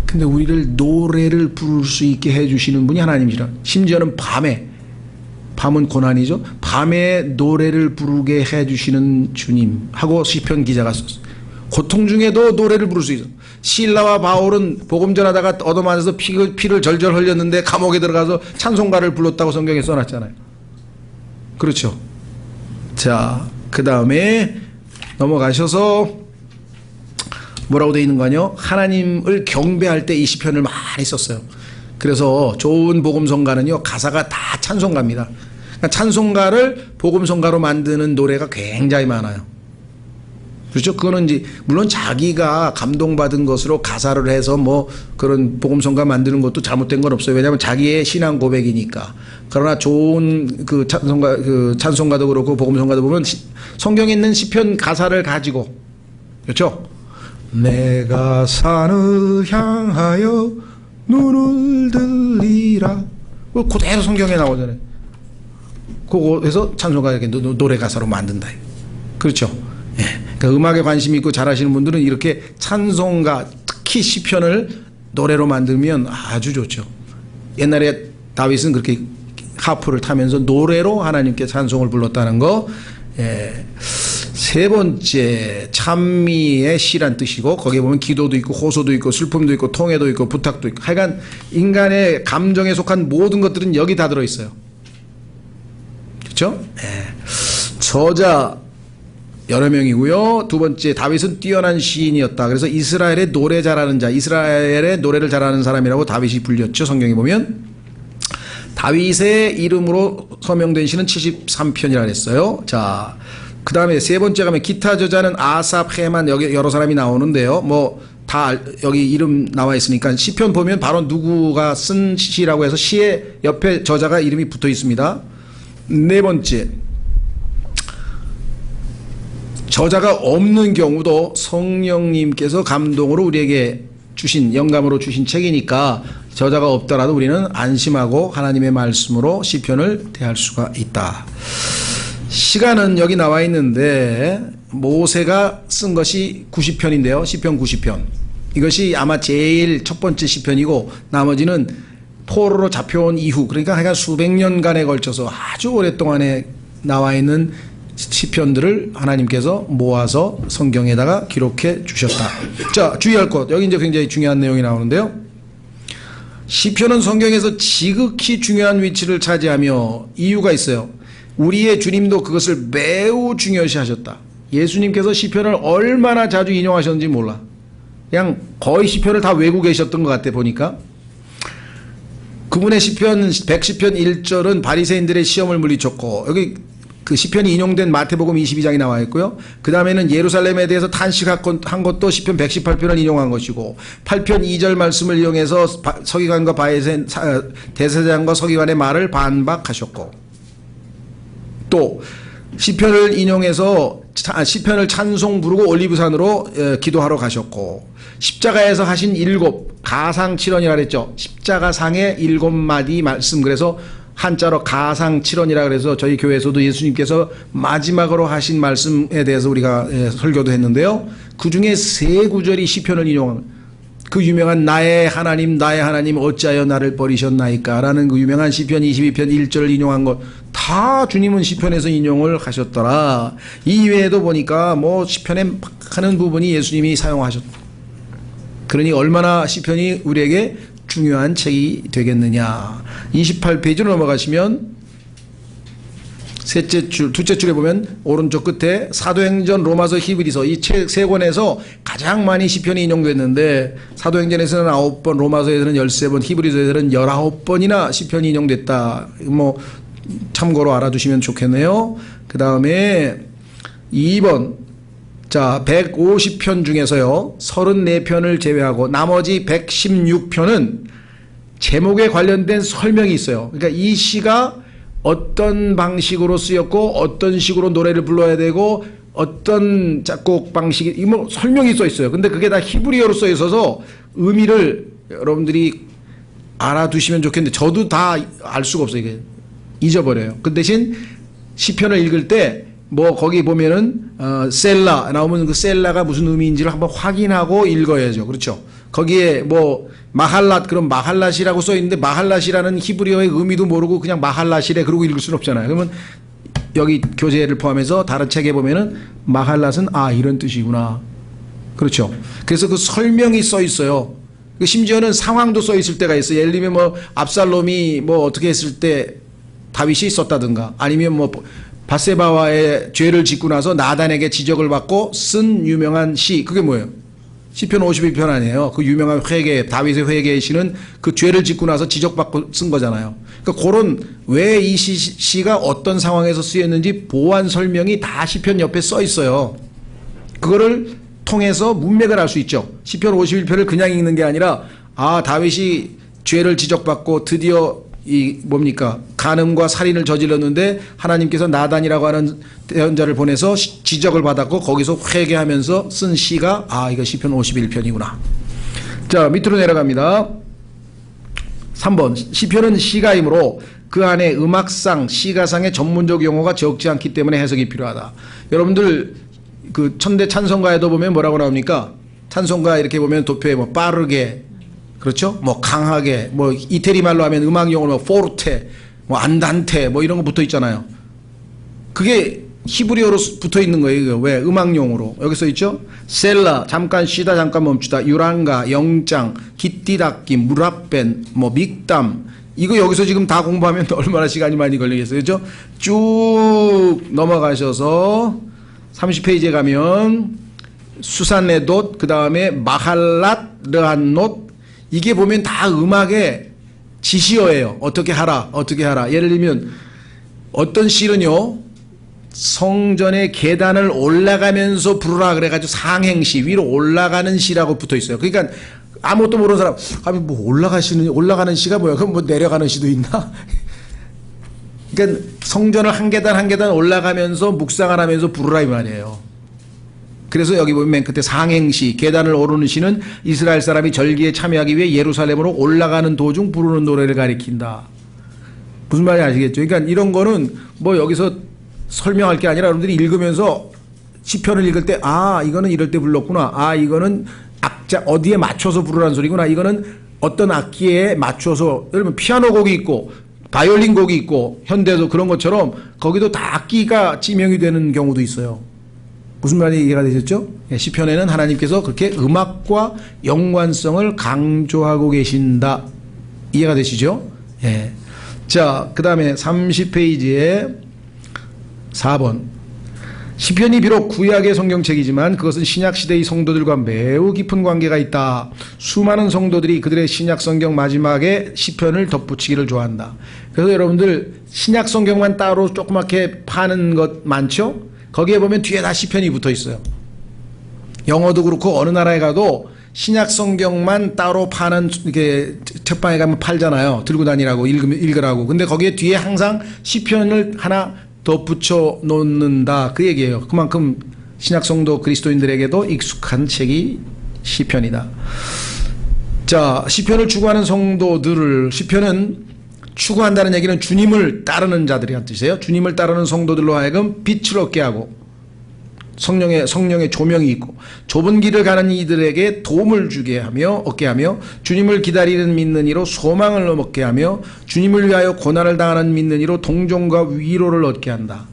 근데 우리를 노래를 부를 수 있게 해주시는 분이 하나님이시라. 심지어는 밤은 고난이죠. 밤에 노래를 부르게 해주시는 주님 하고 시편 기자가 썼어요. 고통 중에도 노래를 부를 수 있어. 실라와 바울은 복음 전하다가 얻어맞아서 피를 절절 흘렸는데 감옥에 들어가서 찬송가를 불렀다고 성경에 써놨잖아요. 그렇죠. 자, 그 다음에 넘어가셔서 뭐라고 되어 있는 거냐? 하나님을 경배할 때 이 시편을 많이 썼어요. 그래서 좋은 복음성가는요, 가사가 다 찬송가입니다. 그러니까 찬송가를 복음성가로 만드는 노래가 굉장히 많아요. 그렇죠? 그거는 이제 물론 자기가 감동받은 것으로 가사를 해서 뭐 그런 복음성가 만드는 것도 잘못된 건 없어요. 왜냐하면 자기의 신앙 고백이니까. 그러나 좋은 그 찬송가도 그렇고 복음성가도 보면 성경에 있는 시편 가사를 가지고, 그렇죠? 내가 산을 향하여 눈을 들리라. 그대로 성경에 나오잖아요. 그거에서 찬송가 이렇게 노래 가사로 만든다. 그렇죠? 예. 그러니까 음악에 관심 있고 잘하시는 분들은 이렇게 찬송가, 특히 시편을 노래로 만들면 아주 좋죠. 옛날에 다윗은 그렇게 하프를 타면서 노래로 하나님께 찬송을 불렀다는 거. 예. 세 번째, 찬미의 시란 뜻이고, 거기에 보면 기도도 있고 호소도 있고 슬픔도 있고 통회도 있고 부탁도 있고, 하여간 인간의 감정에 속한 모든 것들은 여기 다 들어있어요. 그렇죠? 예. 저자 여러 명이고요. 두 번째, 다윗은 뛰어난 시인이었다. 그래서 이스라엘의 노래 잘하는 자, 이스라엘의 노래를 잘하는 사람이라고 다윗이 불렸죠. 성경에 보면 다윗의 이름으로 서명된 시는 73편이라 했어요. 자, 그 다음에 세 번째 가면 기타 저자는 아삽, 헤만, 여기 여러 사람이 나오는데요. 뭐 다 여기 이름 나와 있으니까 시편 보면 바로 누구가 쓴 시라고 해서 시의 옆에 저자가 이름이 붙어 있습니다. 네 번째, 저자가 없는 경우도 성령님께서 감동으로 우리에게 주신, 영감으로 주신 책이니까 저자가 없더라도 우리는 안심하고 하나님의 말씀으로 시편을 대할 수가 있다. 시간은 여기 나와 있는데 모세가 쓴 것이 90편인데요. 시편 90편. 이것이 아마 제일 첫 번째 시편이고 나머지는 포로로 잡혀온 이후, 그러니까 하여간 수백 년간에 걸쳐서 아주 오랫동안에 나와 있는 시편들을 하나님께서 모아서 성경에다가 기록해 주셨다. 자, 주의할 것. 여기 이제 굉장히 중요한 내용이 나오는데요. 시편은 성경에서 지극히 중요한 위치를 차지하며 이유가 있어요. 우리의 주님도 그것을 매우 중요시 하셨다. 예수님께서 시편을 얼마나 자주 인용하셨는지 몰라. 그냥 거의 시편을 다 외우고 계셨던 것 같아 보니까. 그분의 시편 110편 1절은 바리새인들의 시험을 물리쳤고, 여기 그 시편이 인용된 마태복음 22장이 나와 있고요. 그 다음에는 예루살렘에 대해서 탄식한 것도 시편 118편을 인용한 것이고, 8편 2절 말씀을 이용해서 서기관과 대제사장과 서기관의 말을 반박하셨고, 또 시편을 인용해서 시편을 찬송 부르고 올리브산으로 기도하러 가셨고, 십자가에서 하신 7 가상 7원이라 그랬죠. 십자가상의 7마디 말씀, 그래서 한자로 가상 7원이라 그래서 저희 교회에서도 예수님께서 마지막으로 하신 말씀에 대해서 우리가 설교도 했는데요. 그 중에 3구절이 시편을 인용한, 그 유명한 나의 하나님 어찌하여 나를 버리셨나이까 라는 그 유명한 시편 22편 1절을 인용한 것 다 주님은 시편에서 인용을 하셨더라. 이외에도 보니까 뭐 시편에 하는 부분이 예수님이 사용하셨다. 그러니 얼마나 시편이 우리에게 중요한 책이 되겠느냐. 28페이지로 넘어가시면 두째 줄에 보면 오른쪽 끝에 사도행전, 로마서, 히브리서 이 책 3권에서 가장 많이 시편이 인용됐는데, 사도행전에서는 9번, 로마서에서는 13번, 히브리서에서는 19번이나 시편이 인용됐다. 뭐 참고로 알아두시면 좋겠네요. 그 다음에 2번, 자 150편 중에서요 34편을 제외하고 나머지 116편은 제목에 관련된 설명이 있어요. 그러니까 이 시가 어떤 방식으로 쓰였고 어떤 식으로 노래를 불러야 되고 어떤 작곡 방식이 뭐 설명이 써 있어요. 근데 그게 다 히브리어로 써 있어서 의미를 여러분들이 알아두시면 좋겠는데 저도 다 알 수가 없어요. 이게 잊어버려요. 그 대신 시편을 읽을 때 뭐 거기 보면은 셀라 나오면 그 셀라가 무슨 의미인지를 한번 확인하고 읽어야죠. 그렇죠? 거기에 뭐 마할랏, 그럼 마할랏이라고 써 있는데 마할랏이라는 히브리어의 의미도 모르고 그냥 마할랏이래 그러고 읽을 수는 없잖아요. 그러면 여기 교재를 포함해서 다른 책에 보면은 마할랏은 이런 뜻이구나. 그렇죠? 그래서 그 설명이 써 있어요. 심지어는 상황도 써 있을 때가 있어요. 예를 들면 뭐 압살롬이 뭐 어떻게 했을 때 다윗이 썼다든가, 아니면 뭐 바세바와의 죄를 짓고 나서 나단에게 지적을 받고 쓴 유명한 시, 그게 뭐예요? 시편 52편 아니에요. 그 유명한 회개, 다윗의 회개의 시는 그 죄를 짓고 나서 지적받고 쓴 거잖아요. 그러니까 그런 왜 이 시가 어떤 상황에서 쓰였는지 보완 설명이 다 시편 옆에 써 있어요. 그거를 통해서 문맥을 알 수 있죠. 시편 51편을 그냥 읽는 게 아니라 다윗이 죄를 지적받고 드디어 이 뭡니까 간음과 살인을 저질렀는데 하나님께서 나단이라고 하는 대언자를 보내서 지적을 받았고 거기서 회개하면서 쓴 시가 이거 시편 51편이구나. 자, 밑으로 내려갑니다. 3번 시편은 시가이므로 그 안에 음악상, 시가상의 전문적 용어가 적지 않기 때문에 해석이 필요하다. 여러분들 그 천대 찬송가에도 보면 뭐라고 나옵니까? 찬송가 이렇게 보면 도표에 뭐 빠르게, 그렇죠? 뭐 강하게, 뭐 이태리 말로 하면 음악 용어로 뭐 포르테, 뭐 안단테, 뭐 이런 거 붙어 있잖아요. 그게 히브리어로 붙어 있는 거예요. 이거. 왜? 음악 용어로. 여기 써 있죠? 셀라, 잠깐 쉬다, 잠깐 멈추다, 유랑가, 영장, 기띠닦기, 무랍벤, 뭐 믹담. 이거 여기서 지금 다 공부하면 얼마나 시간이 많이 걸리겠어요. 그렇죠? 쭉 넘어가셔서 30페이지에 가면 수산네돗, 그 다음에 마할랏, 르한놋, 이게 보면 다 음악의 지시어예요. 어떻게 하라, 어떻게 하라. 예를 들면 어떤 시는요, 성전의 계단을 올라가면서 부르라 그래가지고 상행시, 위로 올라가는 시라고 붙어 있어요. 그러니까 아무것도 모르는 사람, 뭐 올라가는 시가 뭐야? 그럼 뭐 내려가는 시도 있나? 그러니까 성전을 한 계단 한 계단 올라가면서 묵상을 하면서 부르라 이 말이에요. 그래서 여기 보면 맨 끝에 상행시, 계단을 오르는 시는 이스라엘 사람이 절기에 참여하기 위해 예루살렘으로 올라가는 도중 부르는 노래를 가리킨다. 무슨 말인지 아시겠죠? 그러니까 이런 거는 뭐 여기서 설명할 게 아니라 여러분들이 읽으면서 시편을 읽을 때 이거는 이럴 때 불렀구나. 이거는 악자 어디에 맞춰서 부르라는 소리구나. 이거는 어떤 악기에 맞춰서, 여러분 피아노 곡이 있고 바이올린 곡이 있고 현대도 그런 것처럼 거기도 다 악기가 지명이 되는 경우도 있어요. 무슨 말이 이해가 되셨죠? 시편에는 하나님께서 그렇게 음악과 연관성을 강조하고 계신다. 이해가 되시죠? 예. 자, 그 다음에 30페이지에 4번. 시편이 비록 구약의 성경책이지만 그것은 신약시대의 성도들과 매우 깊은 관계가 있다. 수많은 성도들이 그들의 신약 성경 마지막에 시편을 덧붙이기를 좋아한다. 그래서 여러분들 신약 성경만 따로 조그맣게 파는 것 많죠? 거기에 보면 뒤에 다 시편이 붙어 있어요. 영어도 그렇고 어느 나라에 가도 신약 성경만 따로 파는 이렇게 책방에 가면 팔잖아요. 들고 다니라고 읽으라고. 근데 거기에 뒤에 항상 시편을 하나 덧붙여 놓는다. 그 얘기예요. 그만큼 신약 성도 그리스도인들에게도 익숙한 책이 시편이다. 자, 시편을 추구하는 성도들을, 시편은 추구한다는 얘기는 주님을 따르는 자들이란 뜻이에요. 주님을 따르는 성도들로 하여금 빛을 얻게 하고 성령의 조명이 있고 좁은 길을 가는 이들에게 도움을 얻게 하며 주님을 기다리는 믿는 이로 소망을 얻게 하며 주님을 위하여 고난을 당하는 믿는 이로 동정과 위로를 얻게 한다.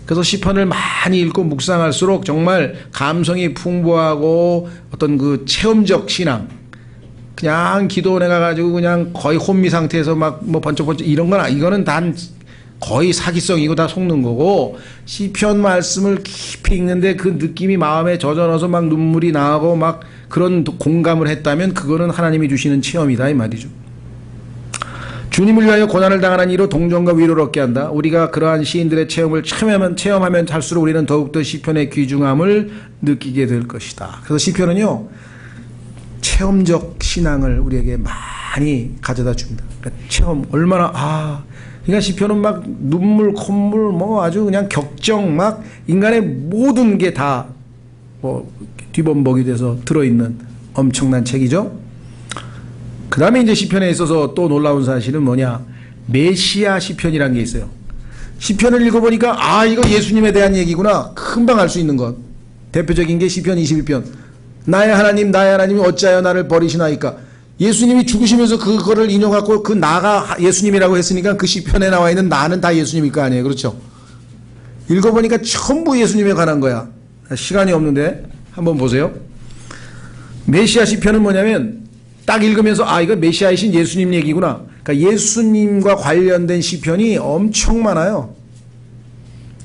그래서 시편을 많이 읽고 묵상할수록 정말 감성이 풍부하고 어떤 그 체험적 신앙, 그냥 기도원에 가가지고 그냥 거의 혼미 상태에서 막 뭐 번쩍번쩍 이런 건 이거는 단 거의 사기성이고 다 속는 거고, 시편 말씀을 깊이 읽는데 그 느낌이 마음에 젖어넣어서 막 눈물이 나고 막 그런 공감을 했다면 그거는 하나님이 주시는 체험이다 이 말이죠. 주님을 위하여 고난을 당하는 이로 동정과 위로를 얻게 한다. 우리가 그러한 시인들의 체험을 체험하면 할수록 우리는 더욱더 시편의 귀중함을 느끼게 될 것이다. 그래서 시편은요, 체험적 신앙을 우리에게 많이 가져다 줍니다. 그러니까 체험 얼마나 그러니까 시편은 막 눈물, 콧물, 뭐 아주 그냥 격정, 막 인간의 모든 게 다 뭐 뒤범벅이 돼서 들어있는 엄청난 책이죠. 그 다음에 이제 시편에 있어서 또 놀라운 사실은 뭐냐, 메시아 시편이라는 게 있어요. 시편을 읽어보니까 이거 예수님에 대한 얘기구나 금방 알 수 있는 것. 대표적인 게 시편 21편. 나의 하나님이 어찌하여 나를 버리시나이까. 예수님이 죽으시면서 그거를 인용하고 그 나가 예수님이라고 했으니까 그 시편에 나와 있는 나는 다 예수님일 거 아니에요. 그렇죠? 읽어보니까 전부 예수님에 관한 거야. 시간이 없는데 한번 보세요. 메시아 시편은 뭐냐면 딱 읽으면서 이거 메시아이신 예수님 얘기구나. 그러니까 예수님과 관련된 시편이 엄청 많아요.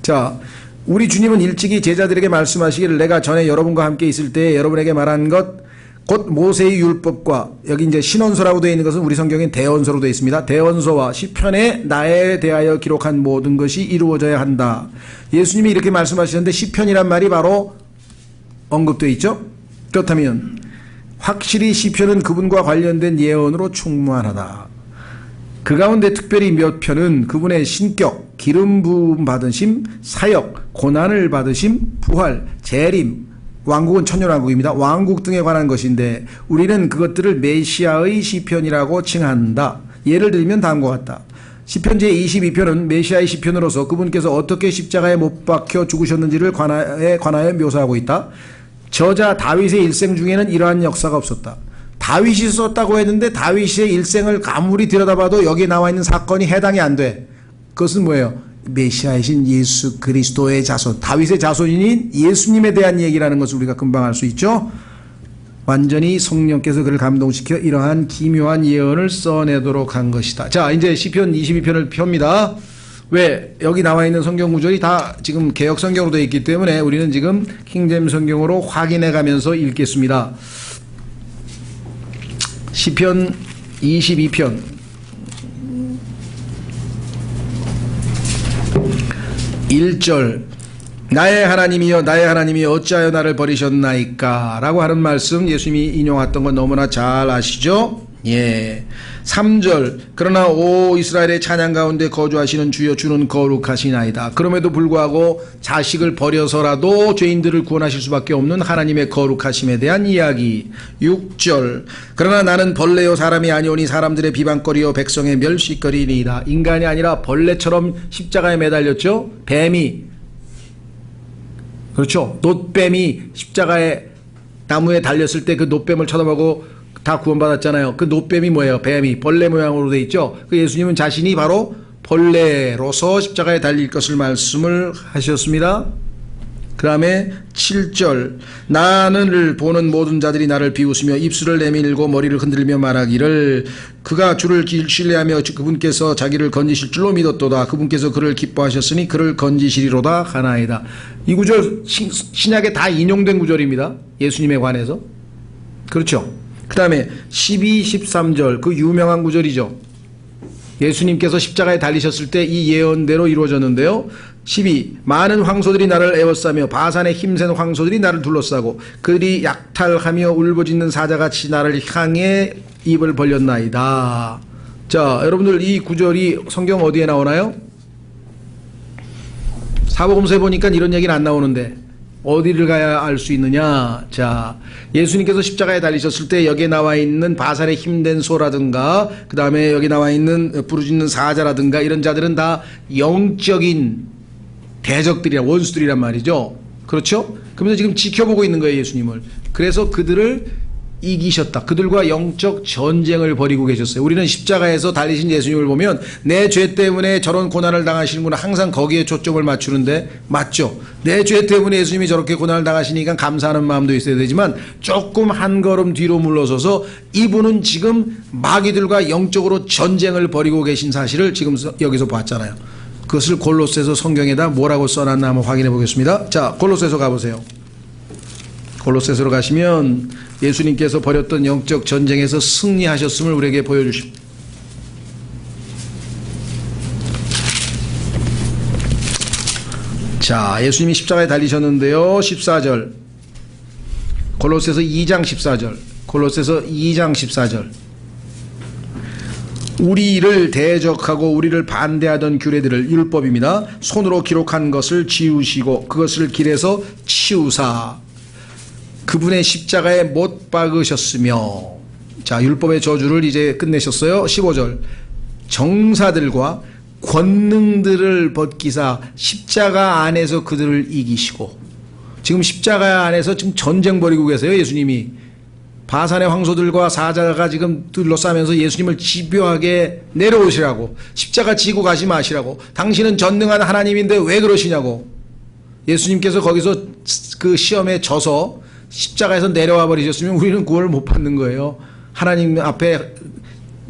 자, 우리 주님은 일찍이 제자들에게 말씀하시기를 내가 전에 여러분과 함께 있을 때 여러분에게 말한 것 곧 모세의 율법과, 여기 이제 신원서라고 되어 있는 것은 우리 성경엔 대언서로 되어 있습니다. 대언서와 시편에 나에 대하여 기록한 모든 것이 이루어져야 한다. 예수님이 이렇게 말씀하시는데 시편이란 말이 바로 언급되어 있죠. 그렇다면 확실히 시편은 그분과 관련된 예언으로 충만하다. 그 가운데 특별히 몇 편은 그분의 신격, 기름 부음 받으심, 사역, 고난을 받으심, 부활, 재림, 왕국은 천년왕국입니다. 왕국 등에 관한 것인데 우리는 그것들을 메시아의 시편이라고 칭한다. 예를 들면 다음과 같다. 시편 제22편은 메시아의 시편으로서 그분께서 어떻게 십자가에 못 박혀 죽으셨는지를 관하여 묘사하고 있다. 저자 다윗의 일생 중에는 이러한 역사가 없었다. 다윗이 썼다고 했는데 다윗의 일생을 아무리 들여다봐도 여기에 나와 있는 사건이 해당이 안 돼. 그것은 뭐예요? 메시아이신 예수 그리스도의 자손, 다윗의 자손인 예수님에 대한 얘기라는 것을 우리가 금방 알 수 있죠. 완전히 성령께서 그를 감동시켜 이러한 기묘한 예언을 써내도록 한 것이다. 자, 이제 시편 22편을 펴니다. 왜? 여기 나와 있는 성경 구절이 다 지금 개역 성경으로 되어 있기 때문에 우리는 지금 킹제임스 성경으로 확인해 가면서 읽겠습니다. 시편 22편 1절 나의 하나님이여 나의 하나님이여 어찌하여 나를 버리셨나이까 라고 하는 말씀 예수님이 인용했던 건 너무나 잘 아시죠? 예. 3절 그러나 오 이스라엘의 찬양 가운데 거주하시는 주여 주는 거룩하시나이다. 그럼에도 불구하고 자식을 버려서라도 죄인들을 구원하실 수밖에 없는 하나님의 거룩하심에 대한 이야기. 6절 그러나 나는 벌레요 사람이 아니오니 사람들의 비방거리요 백성의 멸시거리니이다. 인간이 아니라 벌레처럼 십자가에 매달렸죠. 뱀이, 그렇죠, 놋뱀이 십자가에 나무에 달렸을 때 그 놋뱀을 쳐다보고 다 구원받았잖아요. 그 놋뱀이 뭐예요? 뱀이 벌레 모양으로 돼 있죠. 그 예수님은 자신이 바로 벌레로서 십자가에 달릴 것을 말씀을 하셨습니다. 그 다음에 7절 나를 보는 모든 자들이 나를 비웃으며 입술을 내밀고 머리를 흔들며 말하기를 그가 주를 신뢰하며 그분께서 자기를 건지실 줄로 믿었도다. 그분께서 그를 기뻐하셨으니 그를 건지시리로다 하나이다. 이 구절 신약에 다 인용된 구절입니다. 예수님에 관해서. 그렇죠. 그 다음에 12, 13절 그 유명한 구절이죠. 예수님께서 십자가에 달리셨을 때 이 예언대로 이루어졌는데요. 12 많은 황소들이 나를 에워싸며 바산의 힘센 황소들이 나를 둘러싸고 그들이 약탈하며 울부짖는 사자같이 나를 향해 입을 벌렸나이다. 자, 여러분들 이 구절이 성경 어디에 나오나요? 사복음서에 보니까 이런 얘기는 안 나오는데 어디를 가야 알 수 있느냐? 자, 예수님께서 십자가에 달리셨을 때 여기에 나와 있는 바살의 힘든 소라든가 그 다음에 여기 나와 있는 부르짖는 사자라든가 이런 자들은 다 영적인 대적들이란 원수들이란 말이죠. 그렇죠? 그러면서 지금 지켜보고 있는 거예요, 예수님을. 그래서 그들을 이기셨다. 그들과 영적 전쟁을 벌이고 계셨어요. 우리는 십자가에서 달리신 예수님을 보면 내 죄 때문에 저런 고난을 당하시는구나 항상 거기에 초점을 맞추는데 맞죠? 내 죄 때문에 예수님이 저렇게 고난을 당하시니까 감사하는 마음도 있어야 되지만 조금 한 걸음 뒤로 물러서서 이분은 지금 마귀들과 영적으로 전쟁을 벌이고 계신 사실을 지금 여기서 봤잖아요. 그것을 골로새서 성경에다 뭐라고 써놨나 한번 확인해 보겠습니다. 자, 골로새서 가보세요. 골로새서로 가시면 예수님께서 벌였던 영적 전쟁에서 승리하셨음을 우리에게 보여주십니다. 자, 예수님이 십자가에 달리셨는데요. 14절 골로새서 2장 14절 골로새서 2장 14절 우리를 대적하고 우리를 반대하던 규례들을 율법입니다. 손으로 기록한 것을 지우시고 그것을 길에서 치우사 그분의 십자가에 못 박으셨으며. 자, 율법의 저주를 이제 끝내셨어요. 15절 정사들과 권능들을 벗기사 십자가 안에서 그들을 이기시고. 지금 십자가 안에서 지금 전쟁 벌이고 계세요. 예수님이 바산의 황소들과 사자가 지금 둘러싸면서 예수님을 집요하게 내려오시라고, 십자가 지고 가지 마시라고, 당신은 전능한 하나님인데 왜 그러시냐고. 예수님께서 거기서 그 시험에 져서 십자가에서 내려와 버리셨으면 우리는 구원을 못 받는 거예요. 하나님 앞에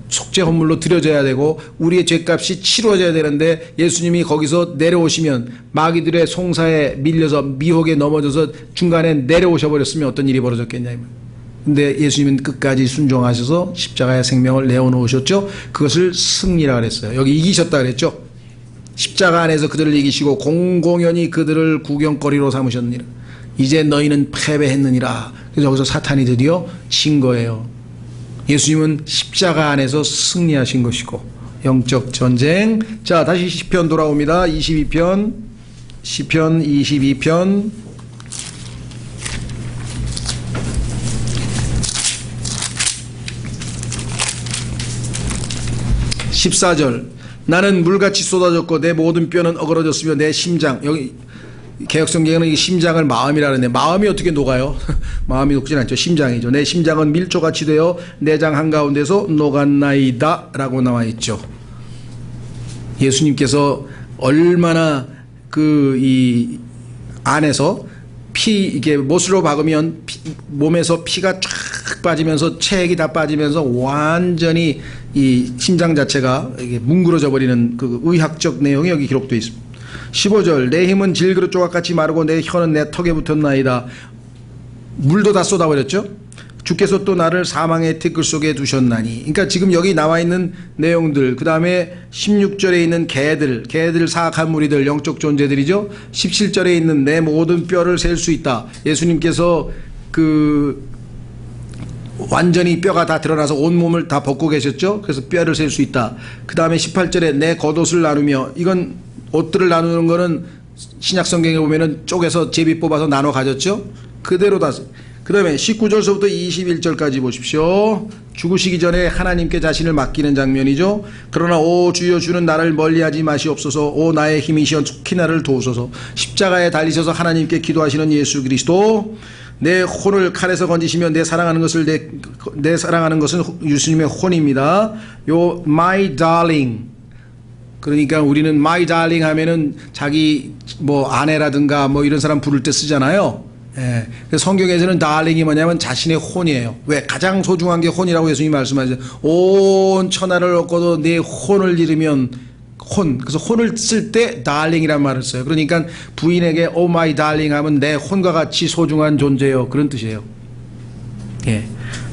속죄 헌물로 드려져야 되고 우리의 죄값이 치러져야 되는데 예수님이 거기서 내려오시면 마귀들의 송사에 밀려서 미혹에 넘어져서 중간에 내려오셔 버렸으면 어떤 일이 벌어졌겠냐. 근데 예수님은 끝까지 순종하셔서 십자가의 생명을 내어놓으셨죠. 그것을 승리라 그랬어요. 여기 이기셨다 그랬죠. 십자가 안에서 그들을 이기시고 공공연히 그들을 구경거리로 삼으셨느니라. 이제 너희는 패배했느니라. 그래서 여기서 사탄이 드디어 진 거예요. 예수님은 십자가 안에서 승리하신 것이고 영적 전쟁. 자, 다시 시편 돌아옵니다. 22편 시편 22편 14절. 나는 물같이 쏟아졌고 내 모든 뼈는 어그러졌으며 내 심장, 여기 개혁성경에는 이 심장을 마음이라는데 마음이 어떻게 녹아요? 마음이 녹진 않죠. 심장이죠. 내 심장은 밀조같이 되어 내장 한가운데서 녹았나이다 라고 나와 있죠. 예수님께서 얼마나 이 안에서 이게 못으로 박으면 몸에서 피가 쫙 빠지면서 체액이 다 빠지면서 완전히 이 심장 자체가 이게 뭉그러져 버리는 그 의학적 내용이 여기 기록되어 있습니다. 15절. 내 힘은 질그릇 조각같이 마르고 내 혀는 내 턱에 붙었나이다. 물도 다 쏟아버렸죠. 주께서 또 나를 사망의 티끌 속에 두셨나니. 그러니까 지금 여기 나와 있는 내용들, 그 다음에 16절에 있는 개들 사악한 무리들, 영적 존재들이죠. 17절에 있는 내 모든 뼈를 셀 수 있다. 예수님께서 완전히 뼈가 다 드러나서 온몸을 다 벗고 계셨죠. 그래서 뼈를 셀 수 있다. 그 다음에 18절에 내 겉옷을 나누며, 이건 옷들을 나누는 거는 신약 성경에 보면은 쪼개서 제비 뽑아서 나눠 가졌죠. 그대로 다. 그 다음에 19절서부터 21절까지 보십시오. 죽으시기 전에 하나님께 자신을 맡기는 장면이죠. 그러나 오 주여 주는 나를 멀리하지 마시옵소서. 오 나의 힘이시여 속히 나를 도우소서. 십자가에 달리셔서 하나님께 기도하시는 예수 그리스도. 내 혼을 칼에서 건지시며 내 사랑하는 것은 예수님의 혼입니다. 요 my darling. 그러니까 우리는 my darling 하면은 자기 아내라든가 이런 사람 부를 때 쓰잖아요. 예. 성경에서는 darling이 뭐냐면 자신의 혼이에요. 왜? 가장 소중한 게 혼이라고 예수님이 말씀하시죠. 온 천하를 얻고도 내 혼을 잃으면 혼. 그래서 혼을 쓸 때 darling이라는 말을 써요. 그러니까 부인에게 oh my darling 하면 내 혼과 같이 소중한 존재요. 그런 뜻이에요. 예.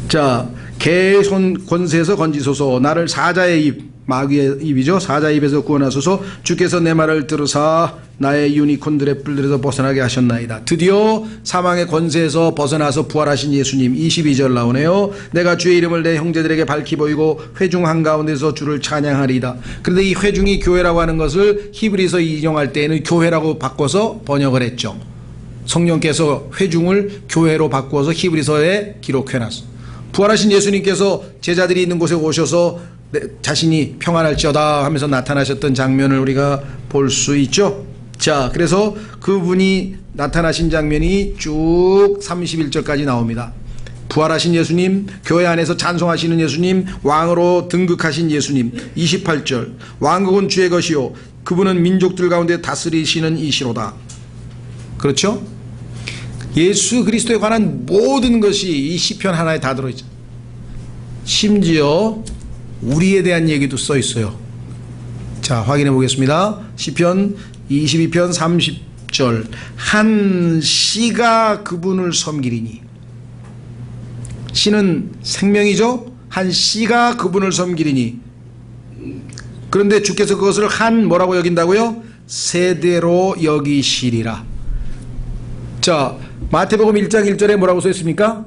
자, 개의 손 권세에서 건지소서. 나를 사자의 입, 마귀의 입이죠. 사자의 입에서 구원하소서. 주께서 내 말을 들으사 나의 유니콘들의 뿔들에서 벗어나게 하셨나이다. 드디어 사망의 권세에서 벗어나서 부활하신 예수님. 22절 나오네요. 내가 주의 이름을 내 형제들에게 밝히 보이고 회중 한가운데서 주를 찬양하리이다. 그런데 이 회중이 교회라고 하는 것을 히브리서 인용할 때에는 교회라고 바꿔서 번역을 했죠. 성령께서 회중을 교회로 바꾸어서 히브리서에 기록해놨어. 부활하신 예수님께서 제자들이 있는 곳에 오셔서 자신이 평안할지어다 하면서 나타나셨던 장면을 우리가 볼 수 있죠. 자, 그래서 그분이 나타나신 장면이 쭉 31절까지 나옵니다. 부활하신 예수님, 교회 안에서 찬송하시는 예수님, 왕으로 등극하신 예수님. 28절. 왕국은 주의 것이요 그분은 민족들 가운데 다스리시는 이시로다. 그렇죠? 예수 그리스도에 관한 모든 것이 이 시편 하나에 다 들어있죠. 심지어 우리에 대한 얘기도 써 있어요. 자, 확인해 보겠습니다. 시편 22편 30절. 한 씨가 그분을 섬기리니. 씨는 생명이죠. 한 씨가 그분을 섬기리니. 그런데 주께서 그것을 한 뭐라고 여긴다고요? 세대로 여기시리라. 자, 마태복음 1장 1절에 뭐라고 써 있습니까?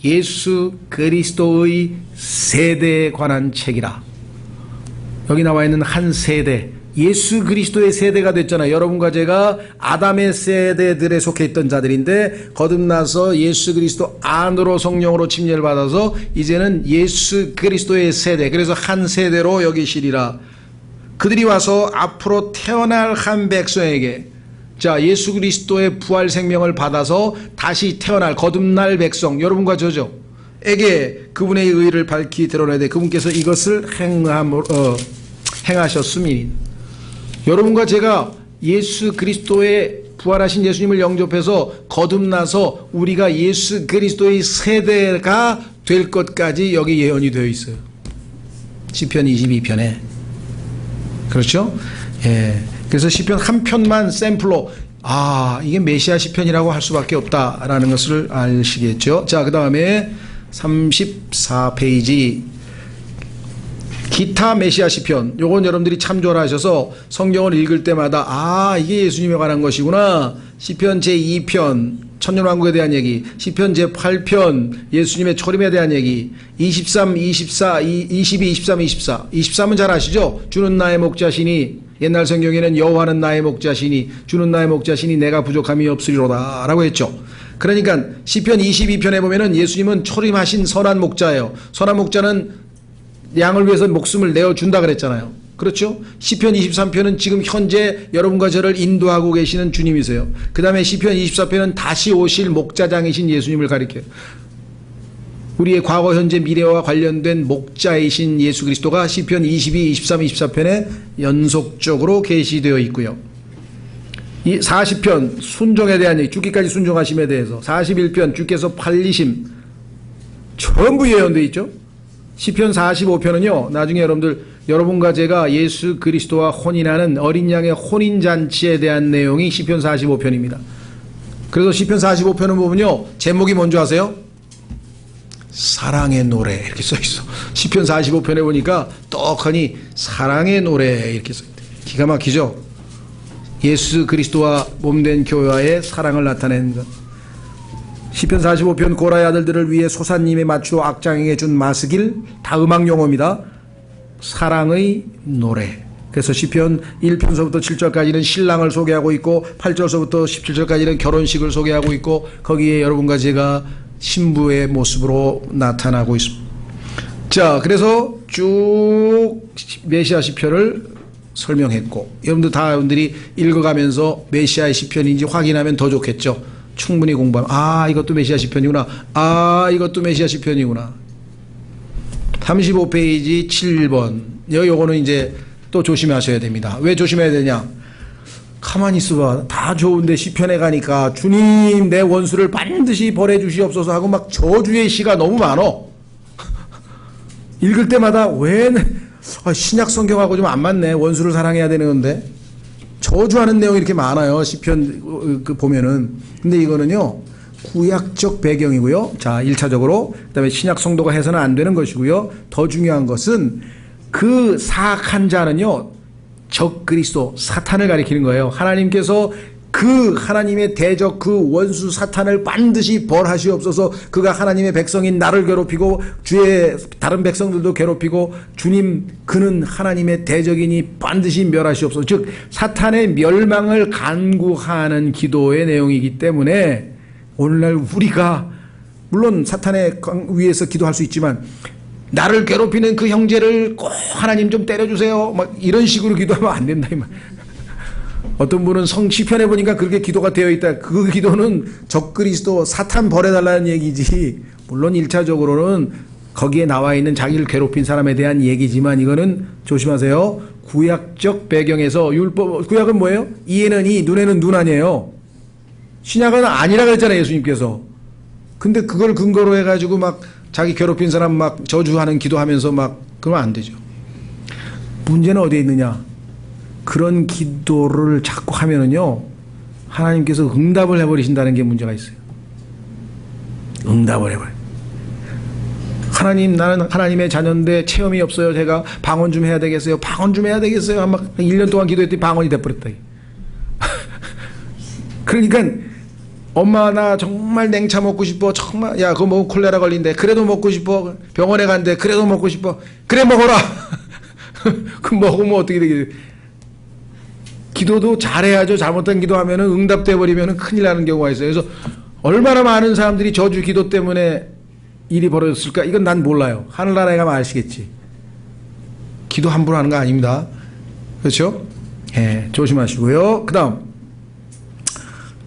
예수 그리스도의 세대에 관한 책이라. 여기 나와 있는 한 세대, 예수 그리스도의 세대가 됐잖아요. 여러분과 제가 아담의 세대들에 속해 있던 자들인데 거듭나서 예수 그리스도 안으로 성령으로 침례를 받아서 이제는 예수 그리스도의 세대, 그래서 한 세대로 여기시리라. 그들이 와서 앞으로 태어날 한 백성에게, 자, 예수 그리스도의 부활 생명을 받아서 다시 태어날 거듭날 백성, 여러분과 저죠, 에게 그분의 의를 밝히 드러내야 돼. 그분께서 이것을 행하셨음이니. 여러분과 제가 예수 그리스도의 부활하신 예수님을 영접해서 거듭나서 우리가 예수 그리스도의 세대가 될 것까지 여기 예언이 되어 있어요. 시편 22편에. 그렇죠? 예. 그래서 시편 한 편만 샘플로 이게 메시아 시편이라고 할 수밖에 없다라는 것을 아시겠죠. 자, 그 다음에 34페이지 기타 메시아 시편. 요건 여러분들이 참조를 하셔서 성경을 읽을 때마다 이게 예수님에 관한 것이구나. 시편 제2편 천년왕국에 대한 얘기, 시편 제8편 예수님의 초림에 대한 얘기, 23, 24, 22, 23, 24. 23은 잘 아시죠? 주는 나의 목자시니, 옛날 성경에는 여호와는 나의 목자시니 주는 나의 목자시니 내가 부족함이 없으리로다 라고 했죠. 그러니까 시편 22편에 보면은 예수님은 초림하신 선한 목자예요. 선한 목자는 양을 위해서 목숨을 내어준다 그랬잖아요. 그렇죠? 시편 23편은 지금 현재 여러분과 저를 인도하고 계시는 주님이세요. 그 다음에 시편 24편은 다시 오실 목자장이신 예수님을 가리켜요. 우리의 과거, 현재, 미래와 관련된 목자이신 예수 그리스도가 시편 22, 23, 24편에 연속적으로 계시되어 있고요. 이 40편 순종에 대한 얘기, 죽기까지 순종하심에 대해서, 41편 주께서 팔리심 전부 예언되어 있죠. 시편 45편은요 나중에 여러분과 제가 예수 그리스도와 혼인하는 어린 양의 혼인잔치에 대한 내용이 시편 45편입니다. 그래서 시편 45편을 보면요 제목이 뭔지 아세요? 사랑의 노래 이렇게 써있어. 시편 45편에 보니까 떡하니 사랑의 노래 이렇게 써있대. 기가 막히죠. 예수 그리스도와 몸된 교회와의 사랑을 나타내는 것. 시편 45편 고라의 아들들을 위해 소사님의 맞추어 악장에게 준 마스길, 다 음악 용어입니다. 사랑의 노래. 그래서 시편 1편서부터 7절까지는 신랑을 소개하고 있고 8절서부터 17절까지는 결혼식을 소개하고 있고 거기에 여러분과 제가 신부의 모습으로 나타나고 있습니다. 자, 그래서 쭉 메시아 시편을 설명했고 여러분들이 읽어가면서 메시아의 시편인지 확인하면 더 좋겠죠. 충분히 공부하면 이것도 메시아 시편이구나. 이것도 메시아 시편이구나. 35페이지 7번. 요거는 이제 또 조심하셔야 됩니다. 왜 조심해야 되냐? 가만히 있어봐. 다 좋은데 시편에 가니까 주님 내 원수를 반드시 벌해 주시옵소서 하고 막 저주의 시가 너무 많어. 읽을 때마다 왜 신약 성경하고 좀 안 맞네. 원수를 사랑해야 되는 건데 저주하는 내용이 이렇게 많아요. 시편 보면은. 근데 이거는요 구약적 배경이고요. 자, 1차적으로 그다음에 신약 성도가 해서는 안 되는 것이고요. 더 중요한 것은 그 사악한 자는요 적 그리스도 사탄을 가리키는 거예요. 하나님께서 그 하나님의 대적 그 원수 사탄을 반드시 벌하시옵소서. 그가 하나님의 백성인 나를 괴롭히고 주의 다른 백성들도 괴롭히고 주님 그는 하나님의 대적이니 반드시 멸하시옵소서. 즉 사탄의 멸망을 간구하는 기도의 내용이기 때문에 오늘날 우리가 물론 사탄의 위에서 기도할 수 있지만 나를 괴롭히는 그 형제를 꼭 하나님 좀 때려주세요 막 이런 식으로 기도하면 안 된다 이 말. 어떤 분은 시편에 보니까 그렇게 기도가 되어 있다. 그 기도는 적그리스도 사탄 벌해달라는 얘기지. 물론 1차적으로는 거기에 나와 있는 자기를 괴롭힌 사람에 대한 얘기지만 이거는 조심하세요. 구약적 배경에서 율법, 구약은 뭐예요? 이에는 이, 눈에는 눈 아니에요. 신약은 아니라 그랬잖아요, 예수님께서. 근데 그걸 근거로 해가지고 막 자기 괴롭힌 사람 막 저주하는 기도하면서 막 그러면 안 되죠. 문제는 어디에 있느냐? 그런 기도를 자꾸 하면은요, 하나님께서 응답을 해버리신다는 게 문제가 있어요. 응답을 해버려요. 하나님, 나는 하나님의 자녀인데 체험이 없어요. 제가 방언 좀 해야 되겠어요. 방언 좀 해야 되겠어요. 막 1년 동안 기도했더니 방언이 돼버렸다. 그러니까 엄마 나 정말 냉차 먹고 싶어. 정말 야 그거 먹으면 콜레라 걸린대. 그래도 먹고 싶어. 병원에 간대. 그래도 먹고 싶어. 그래 먹어라. 그 먹으면 어떻게 되겠어요? 기도도 잘해야죠. 잘못된 기도하면은 응답돼 버리면은 큰일 나는 경우가 있어요. 그래서 얼마나 많은 사람들이 저주 기도 때문에 일이 벌어졌을까? 이건 난 몰라요. 하늘나라에 가면 아시겠지. 기도 함부로 하는 거 아닙니다. 그렇죠? 예, 조심하시고요. 그 다음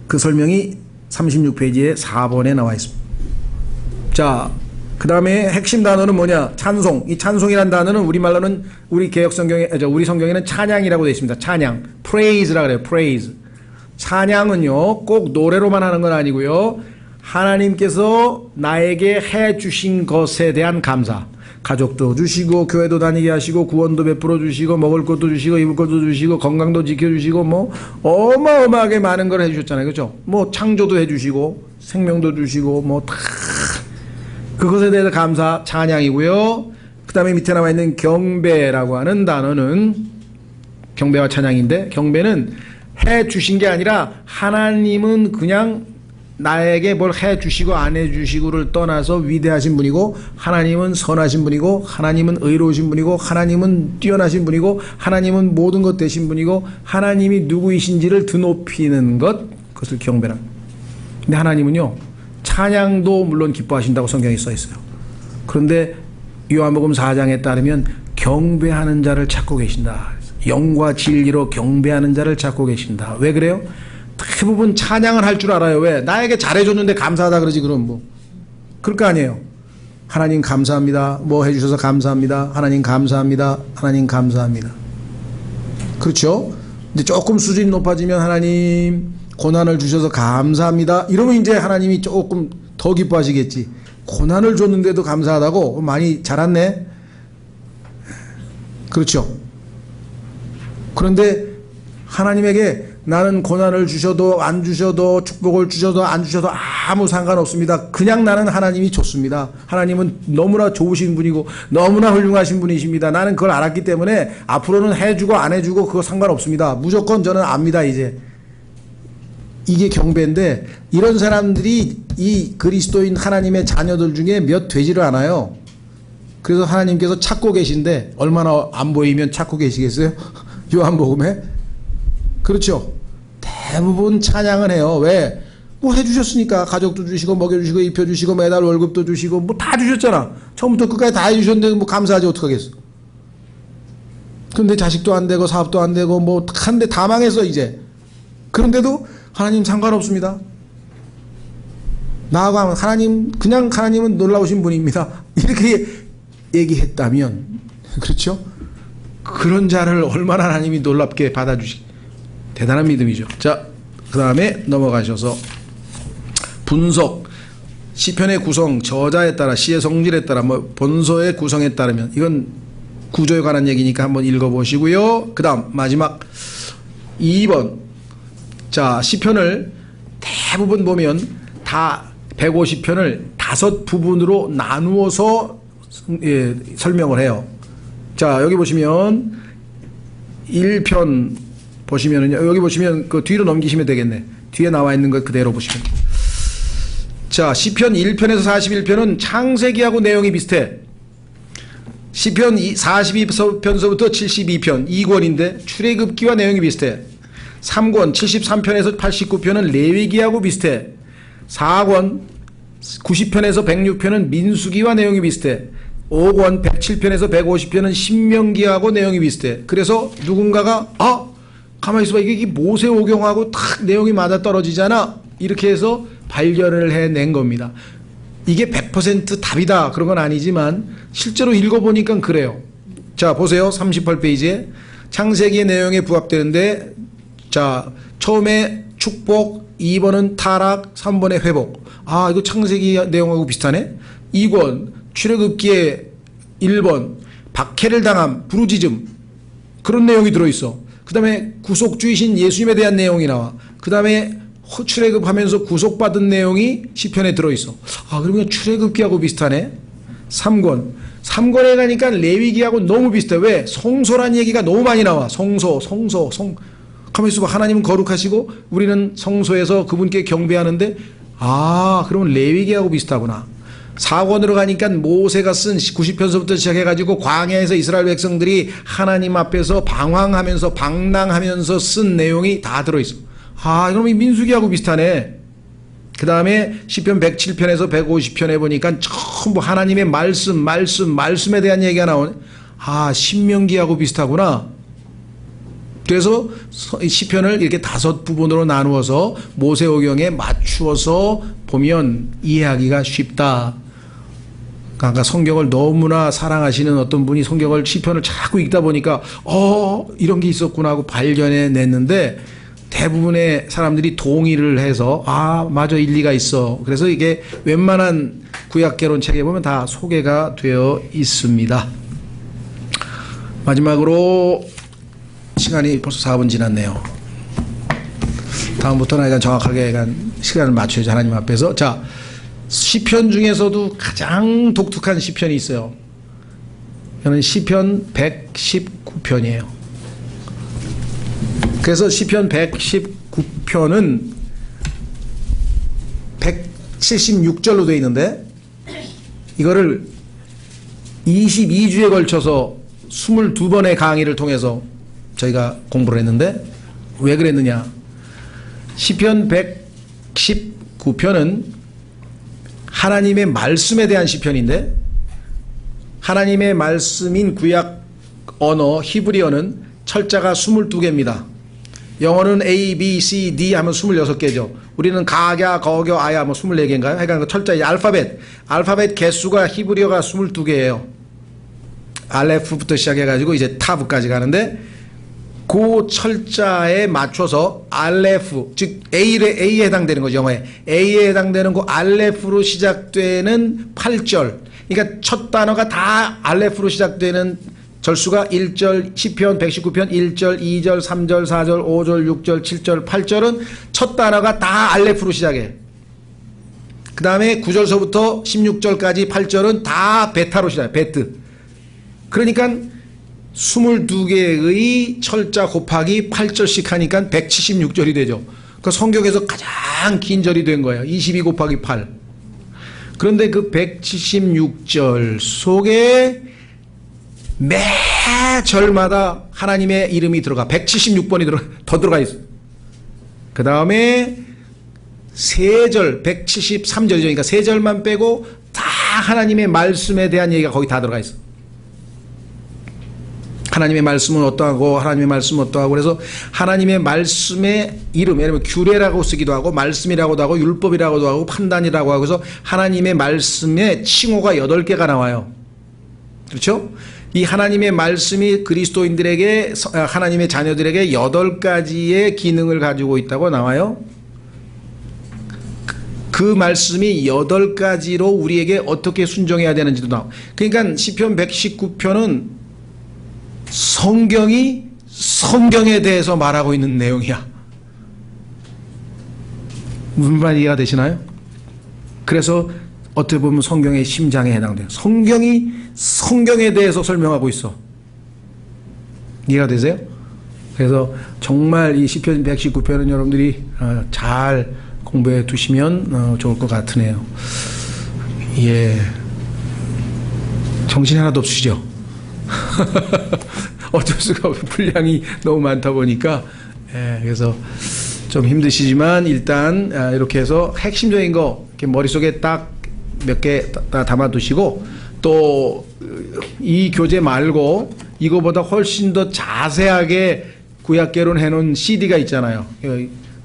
그 설명이 36페이지에 4번에 나와 있습니다. 자, 그 다음에 핵심 단어는 뭐냐? 찬송. 이 찬송이라는 단어는 우리말로는 우리 우리 성경에는 찬양이라고 되어 있습니다. 찬양. praise라 그래요. praise. 찬양은요, 꼭 노래로만 하는 건 아니고요. 하나님께서 나에게 해 주신 것에 대한 감사. 가족도 주시고, 교회도 다니게 하시고, 구원도 베풀어 주시고, 먹을 것도 주시고, 입을 것도 주시고, 건강도 지켜주시고, 뭐, 어마어마하게 많은 걸 해주셨잖아요. 그죠? 뭐, 창조도 해주시고, 생명도 주시고, 뭐, 다. 그것에 대해서 감사, 찬양이고요. 그 다음에 밑에 나와 있는 경배라고 하는 단어는 경배와 찬양인데, 경배는 해 주신 게 아니라 하나님은 그냥 나에게 뭘 해주시고 안 해주시고를 떠나서 위대하신 분이고, 하나님은 선하신 분이고, 하나님은 의로우신 분이고, 하나님은 뛰어나신 분이고, 하나님은 모든 것 되신 분이고, 하나님이 누구이신지를 드높이는 것, 그것을 경배라. 근데 하나님은요, 찬양도 물론 기뻐하신다고 성경에 써 있어요. 그런데 요한복음 4장에 따르면 경배하는 자를 찾고 계신다. 영과 진리로 경배하는 자를 찾고 계신다. 왜 그래요? 대부분 찬양을 할 줄 알아요. 왜? 나에게 잘해줬는데 감사하다 그러지. 그럼 뭐 그럴 거 아니에요. 하나님 감사합니다. 뭐 해주셔서 감사합니다. 하나님 감사합니다. 하나님 감사합니다. 그렇죠? 이제 조금 수준이 높아지면 하나님 고난을 주셔서 감사합니다. 이러면 이제 하나님이 조금 더 기뻐하시겠지. 고난을 줬는데도 감사하다고? 많이 자랐네. 그렇죠? 그런데 하나님에게 나는 고난을 주셔도 안 주셔도 축복을 주셔도 안 주셔도 아무 상관없습니다. 그냥 나는 하나님이 좋습니다. 하나님은 너무나 좋으신 분이고 너무나 훌륭하신 분이십니다. 나는 그걸 알았기 때문에 앞으로는 해주고 안 해주고 그거 상관없습니다. 무조건 저는 압니다. 이제 이게 경배인데, 이런 사람들이 이 그리스도인 하나님의 자녀들 중에 몇 되지를 않아요. 그래서 하나님께서 찾고 계신데 얼마나 안 보이면 찾고 계시겠어요? 요한복음에. 그렇죠. 대부분 찬양을 해요. 왜? 뭐 해주셨으니까. 가족도 주시고 먹여주시고 입혀주시고 매달 월급도 주시고 뭐 다 주셨잖아. 처음부터 끝까지 다 해주셨는데 뭐 감사하지 어떡하겠어. 근데 자식도 안 되고 사업도 안 되고 뭐 한데 다 망했어 이제. 그런데도 하나님 상관없습니다. 나아가 하나님, 그냥 하나님은 놀라우신 분입니다. 이렇게 얘기했다면, 그렇죠? 그런 자를 얼마나 하나님이 놀랍게 받아주시, 대단한 믿음이죠. 자, 그 다음에 넘어가셔서 분석, 시편의 구성, 저자에 따라, 시의 성질에 따라, 뭐 본서의 구성에 따르면, 이건 구조에 관한 얘기니까 한번 읽어보시고요. 그 다음 마지막 2번. 자, 시편을 대부분 보면 다 150편을 5부분으로 나누어서 설명을 해요. 자, 여기 보시면 1편 보시면은요, 여기 보시면 그 뒤로 넘기시면 되겠네. 뒤에 나와 있는 것 그대로 보시면. 자, 시편 1편에서 41편은 창세기하고 내용이 비슷해. 시편 42편서부터 72편 2권인데 출애굽기와 내용이 비슷해. 3권 73편에서 89편은 레위기하고 비슷해. 4권 90편에서 106편은 민수기와 내용이 비슷해. 5권 107편에서 150편은 신명기하고 내용이 비슷해. 그래서 누군가가 가만히 있어봐, 이게 모세오경하고 탁 내용이 맞아떨어지잖아, 이렇게 해서 발견을 해낸 겁니다. 이게 100% 답이다 그런 건 아니지만 실제로 읽어보니까 그래요. 자, 보세요. 38페이지에 창세기의 내용에 부합되는데, 자, 처음에 축복, 2번은 타락, 3번에 회복. 이거 창세기 내용하고 비슷하네. 2권 출애굽기에 1번 박해를 당함, 부르짖음, 그런 내용이 들어있어. 그 다음에 구속주이신 예수님에 대한 내용이 나와. 그 다음에 출애굽하면서 구속받은 내용이 시편에 들어있어. 그러면 출애굽기하고 비슷하네. 3권에 가니까 레위기하고 너무 비슷해. 왜? 성소란 얘기가 너무 많이 나와. 성소. 가만히 있어봐. 하나님은 거룩하시고 우리는 성소에서 그분께 경배하는데, 그러면 레위기하고 비슷하구나. 4권으로 가니까 모세가 쓴 90편서부터 시작해가지고 광야에서 이스라엘 백성들이 하나님 앞에서 방황하면서 방랑하면서 쓴 내용이 다 들어있어. 그럼 이 민수기하고 비슷하네. 그 다음에 시편 107편에서 150편에 보니까 전부 하나님의 말씀에 대한 얘기가 나오네. 신명기하고 비슷하구나. 그래서 시편을 이렇게 5부분으로 나누어서 모세오경에 맞추어서 보면 이해하기가 쉽다. 그러니까 성경을 너무나 사랑하시는 어떤 분이 성경을, 시편을 자꾸 읽다 보니까 이런 게 있었구나 하고 발견해냈는데, 대부분의 사람들이 동의를 해서 맞아, 일리가 있어. 그래서 이게 웬만한 구약개론 책에 보면 다 소개가 되어 있습니다. 마지막으로 시간이 벌써 4분 지났네요. 다음부터는 약간 정확하게 시간을 맞춰야지, 하나님 앞에서. 자, 시편 중에서도 가장 독특한 시편이 있어요. 저는 시편 119편이에요. 그래서 시편 119편은 176절로 되어 있는데 이거를 22주에 걸쳐서 22번의 강의를 통해서 저희가 공부를 했는데 왜 그랬느냐. 시편 119편은 하나님의 말씀에 대한 시편인데 하나님의 말씀인 구약 언어 히브리어는 철자가 22개입니다. 영어는 A, B, C, D 하면 26개죠. 우리는 가갸, 거겨, 아야 뭐 24개인가요? 그러니까 철자의 알파벳 개수가 히브리어가 22개예요. 알레프부터 시작해가지고 이제 타브까지 가는데 그 철자에 맞춰서 알레프, 즉 A에 해당되는 거죠. 영어에 A에 해당되는 그 알레프로 시작되는 8절, 그러니까 첫 단어가 다 알레프로 시작되는 절수가 1절, 시편 119편 1절, 2절, 3절, 4절, 5절, 6절, 7절, 8절은 첫 단어가 다 알레프로 시작해. 그 다음에 9절서부터 16절까지 8절은 다 베타로 시작해. 베트. 그러니까 22개의 철자 곱하기 8절씩 하니까 176절이 되죠. 그 성경에서 가장 긴 절이 된 거예요. 22 곱하기 8. 그런데 그 176절 속에 매 절마다 하나님의 이름이 들어가 176번이 더 들어가 있어요. 그 다음에 세 절 173절이죠. 그러니까 세 절만 빼고 다 하나님의 말씀에 대한 얘기가 거기 다 들어가 있어요. 하나님의 말씀은 어떠하고 하나님의 말씀은 어떠하고 그래서 하나님의 말씀의 이름, 예를 들면 규례라고 쓰기도 하고 말씀이라고도 하고 율법이라고도 하고 판단이라고 하고 해서 하나님의 말씀의 칭호가 8개가 나와요. 그렇죠? 이 하나님의 말씀이 그리스도인들에게, 하나님의 자녀들에게 8가지의 기능을 가지고 있다고 나와요. 그 말씀이 8가지로 우리에게 어떻게 순종해야 되는지도 나와요. 그러니까 시편 119편은 성경에 대해서 말하고 있는 내용이야. 무슨 말 이해가 되시나요? 그래서 어떻게 보면 성경의 심장에 해당돼요. 성경이 성경에 대해서 설명하고 있어. 이해가 되세요? 그래서 정말 이 시편 119편은 여러분들이 잘 공부해 두시면 좋을 것 같으네요. 예. 정신 하나도 없으시죠? 어쩔 수가 없어요. 분량이 너무 많다 보니까. 예, 그래서 좀 힘드시지만 일단 이렇게 해서 핵심적인 거 이렇게 머릿속에 딱 몇 개 담아두시고 또 이 교재 말고 이거보다 훨씬 더 자세하게 구약개론 해놓은 CD가 있잖아요.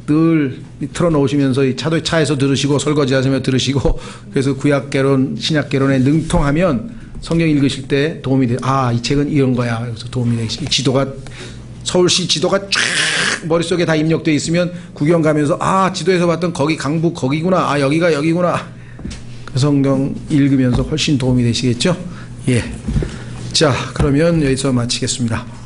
늘 틀어놓으시면서 차에서 들으시고 설거지 하시며 들으시고 그래서 구약개론 신약개론에 능통하면 성경 읽으실 때 도움이 돼요. 아, 이 책은 이런 거야. 그래서 도움이 되시. 지도가 서울시 지도가 쫙 머릿속에 다 입력되어 있으면 구경 가면서 아, 지도에서 봤던 거기 강북 거기구나. 아, 여기가 여기구나. 그 성경 읽으면서 훨씬 도움이 되시겠죠? 예. 자, 그러면 여기서 마치겠습니다.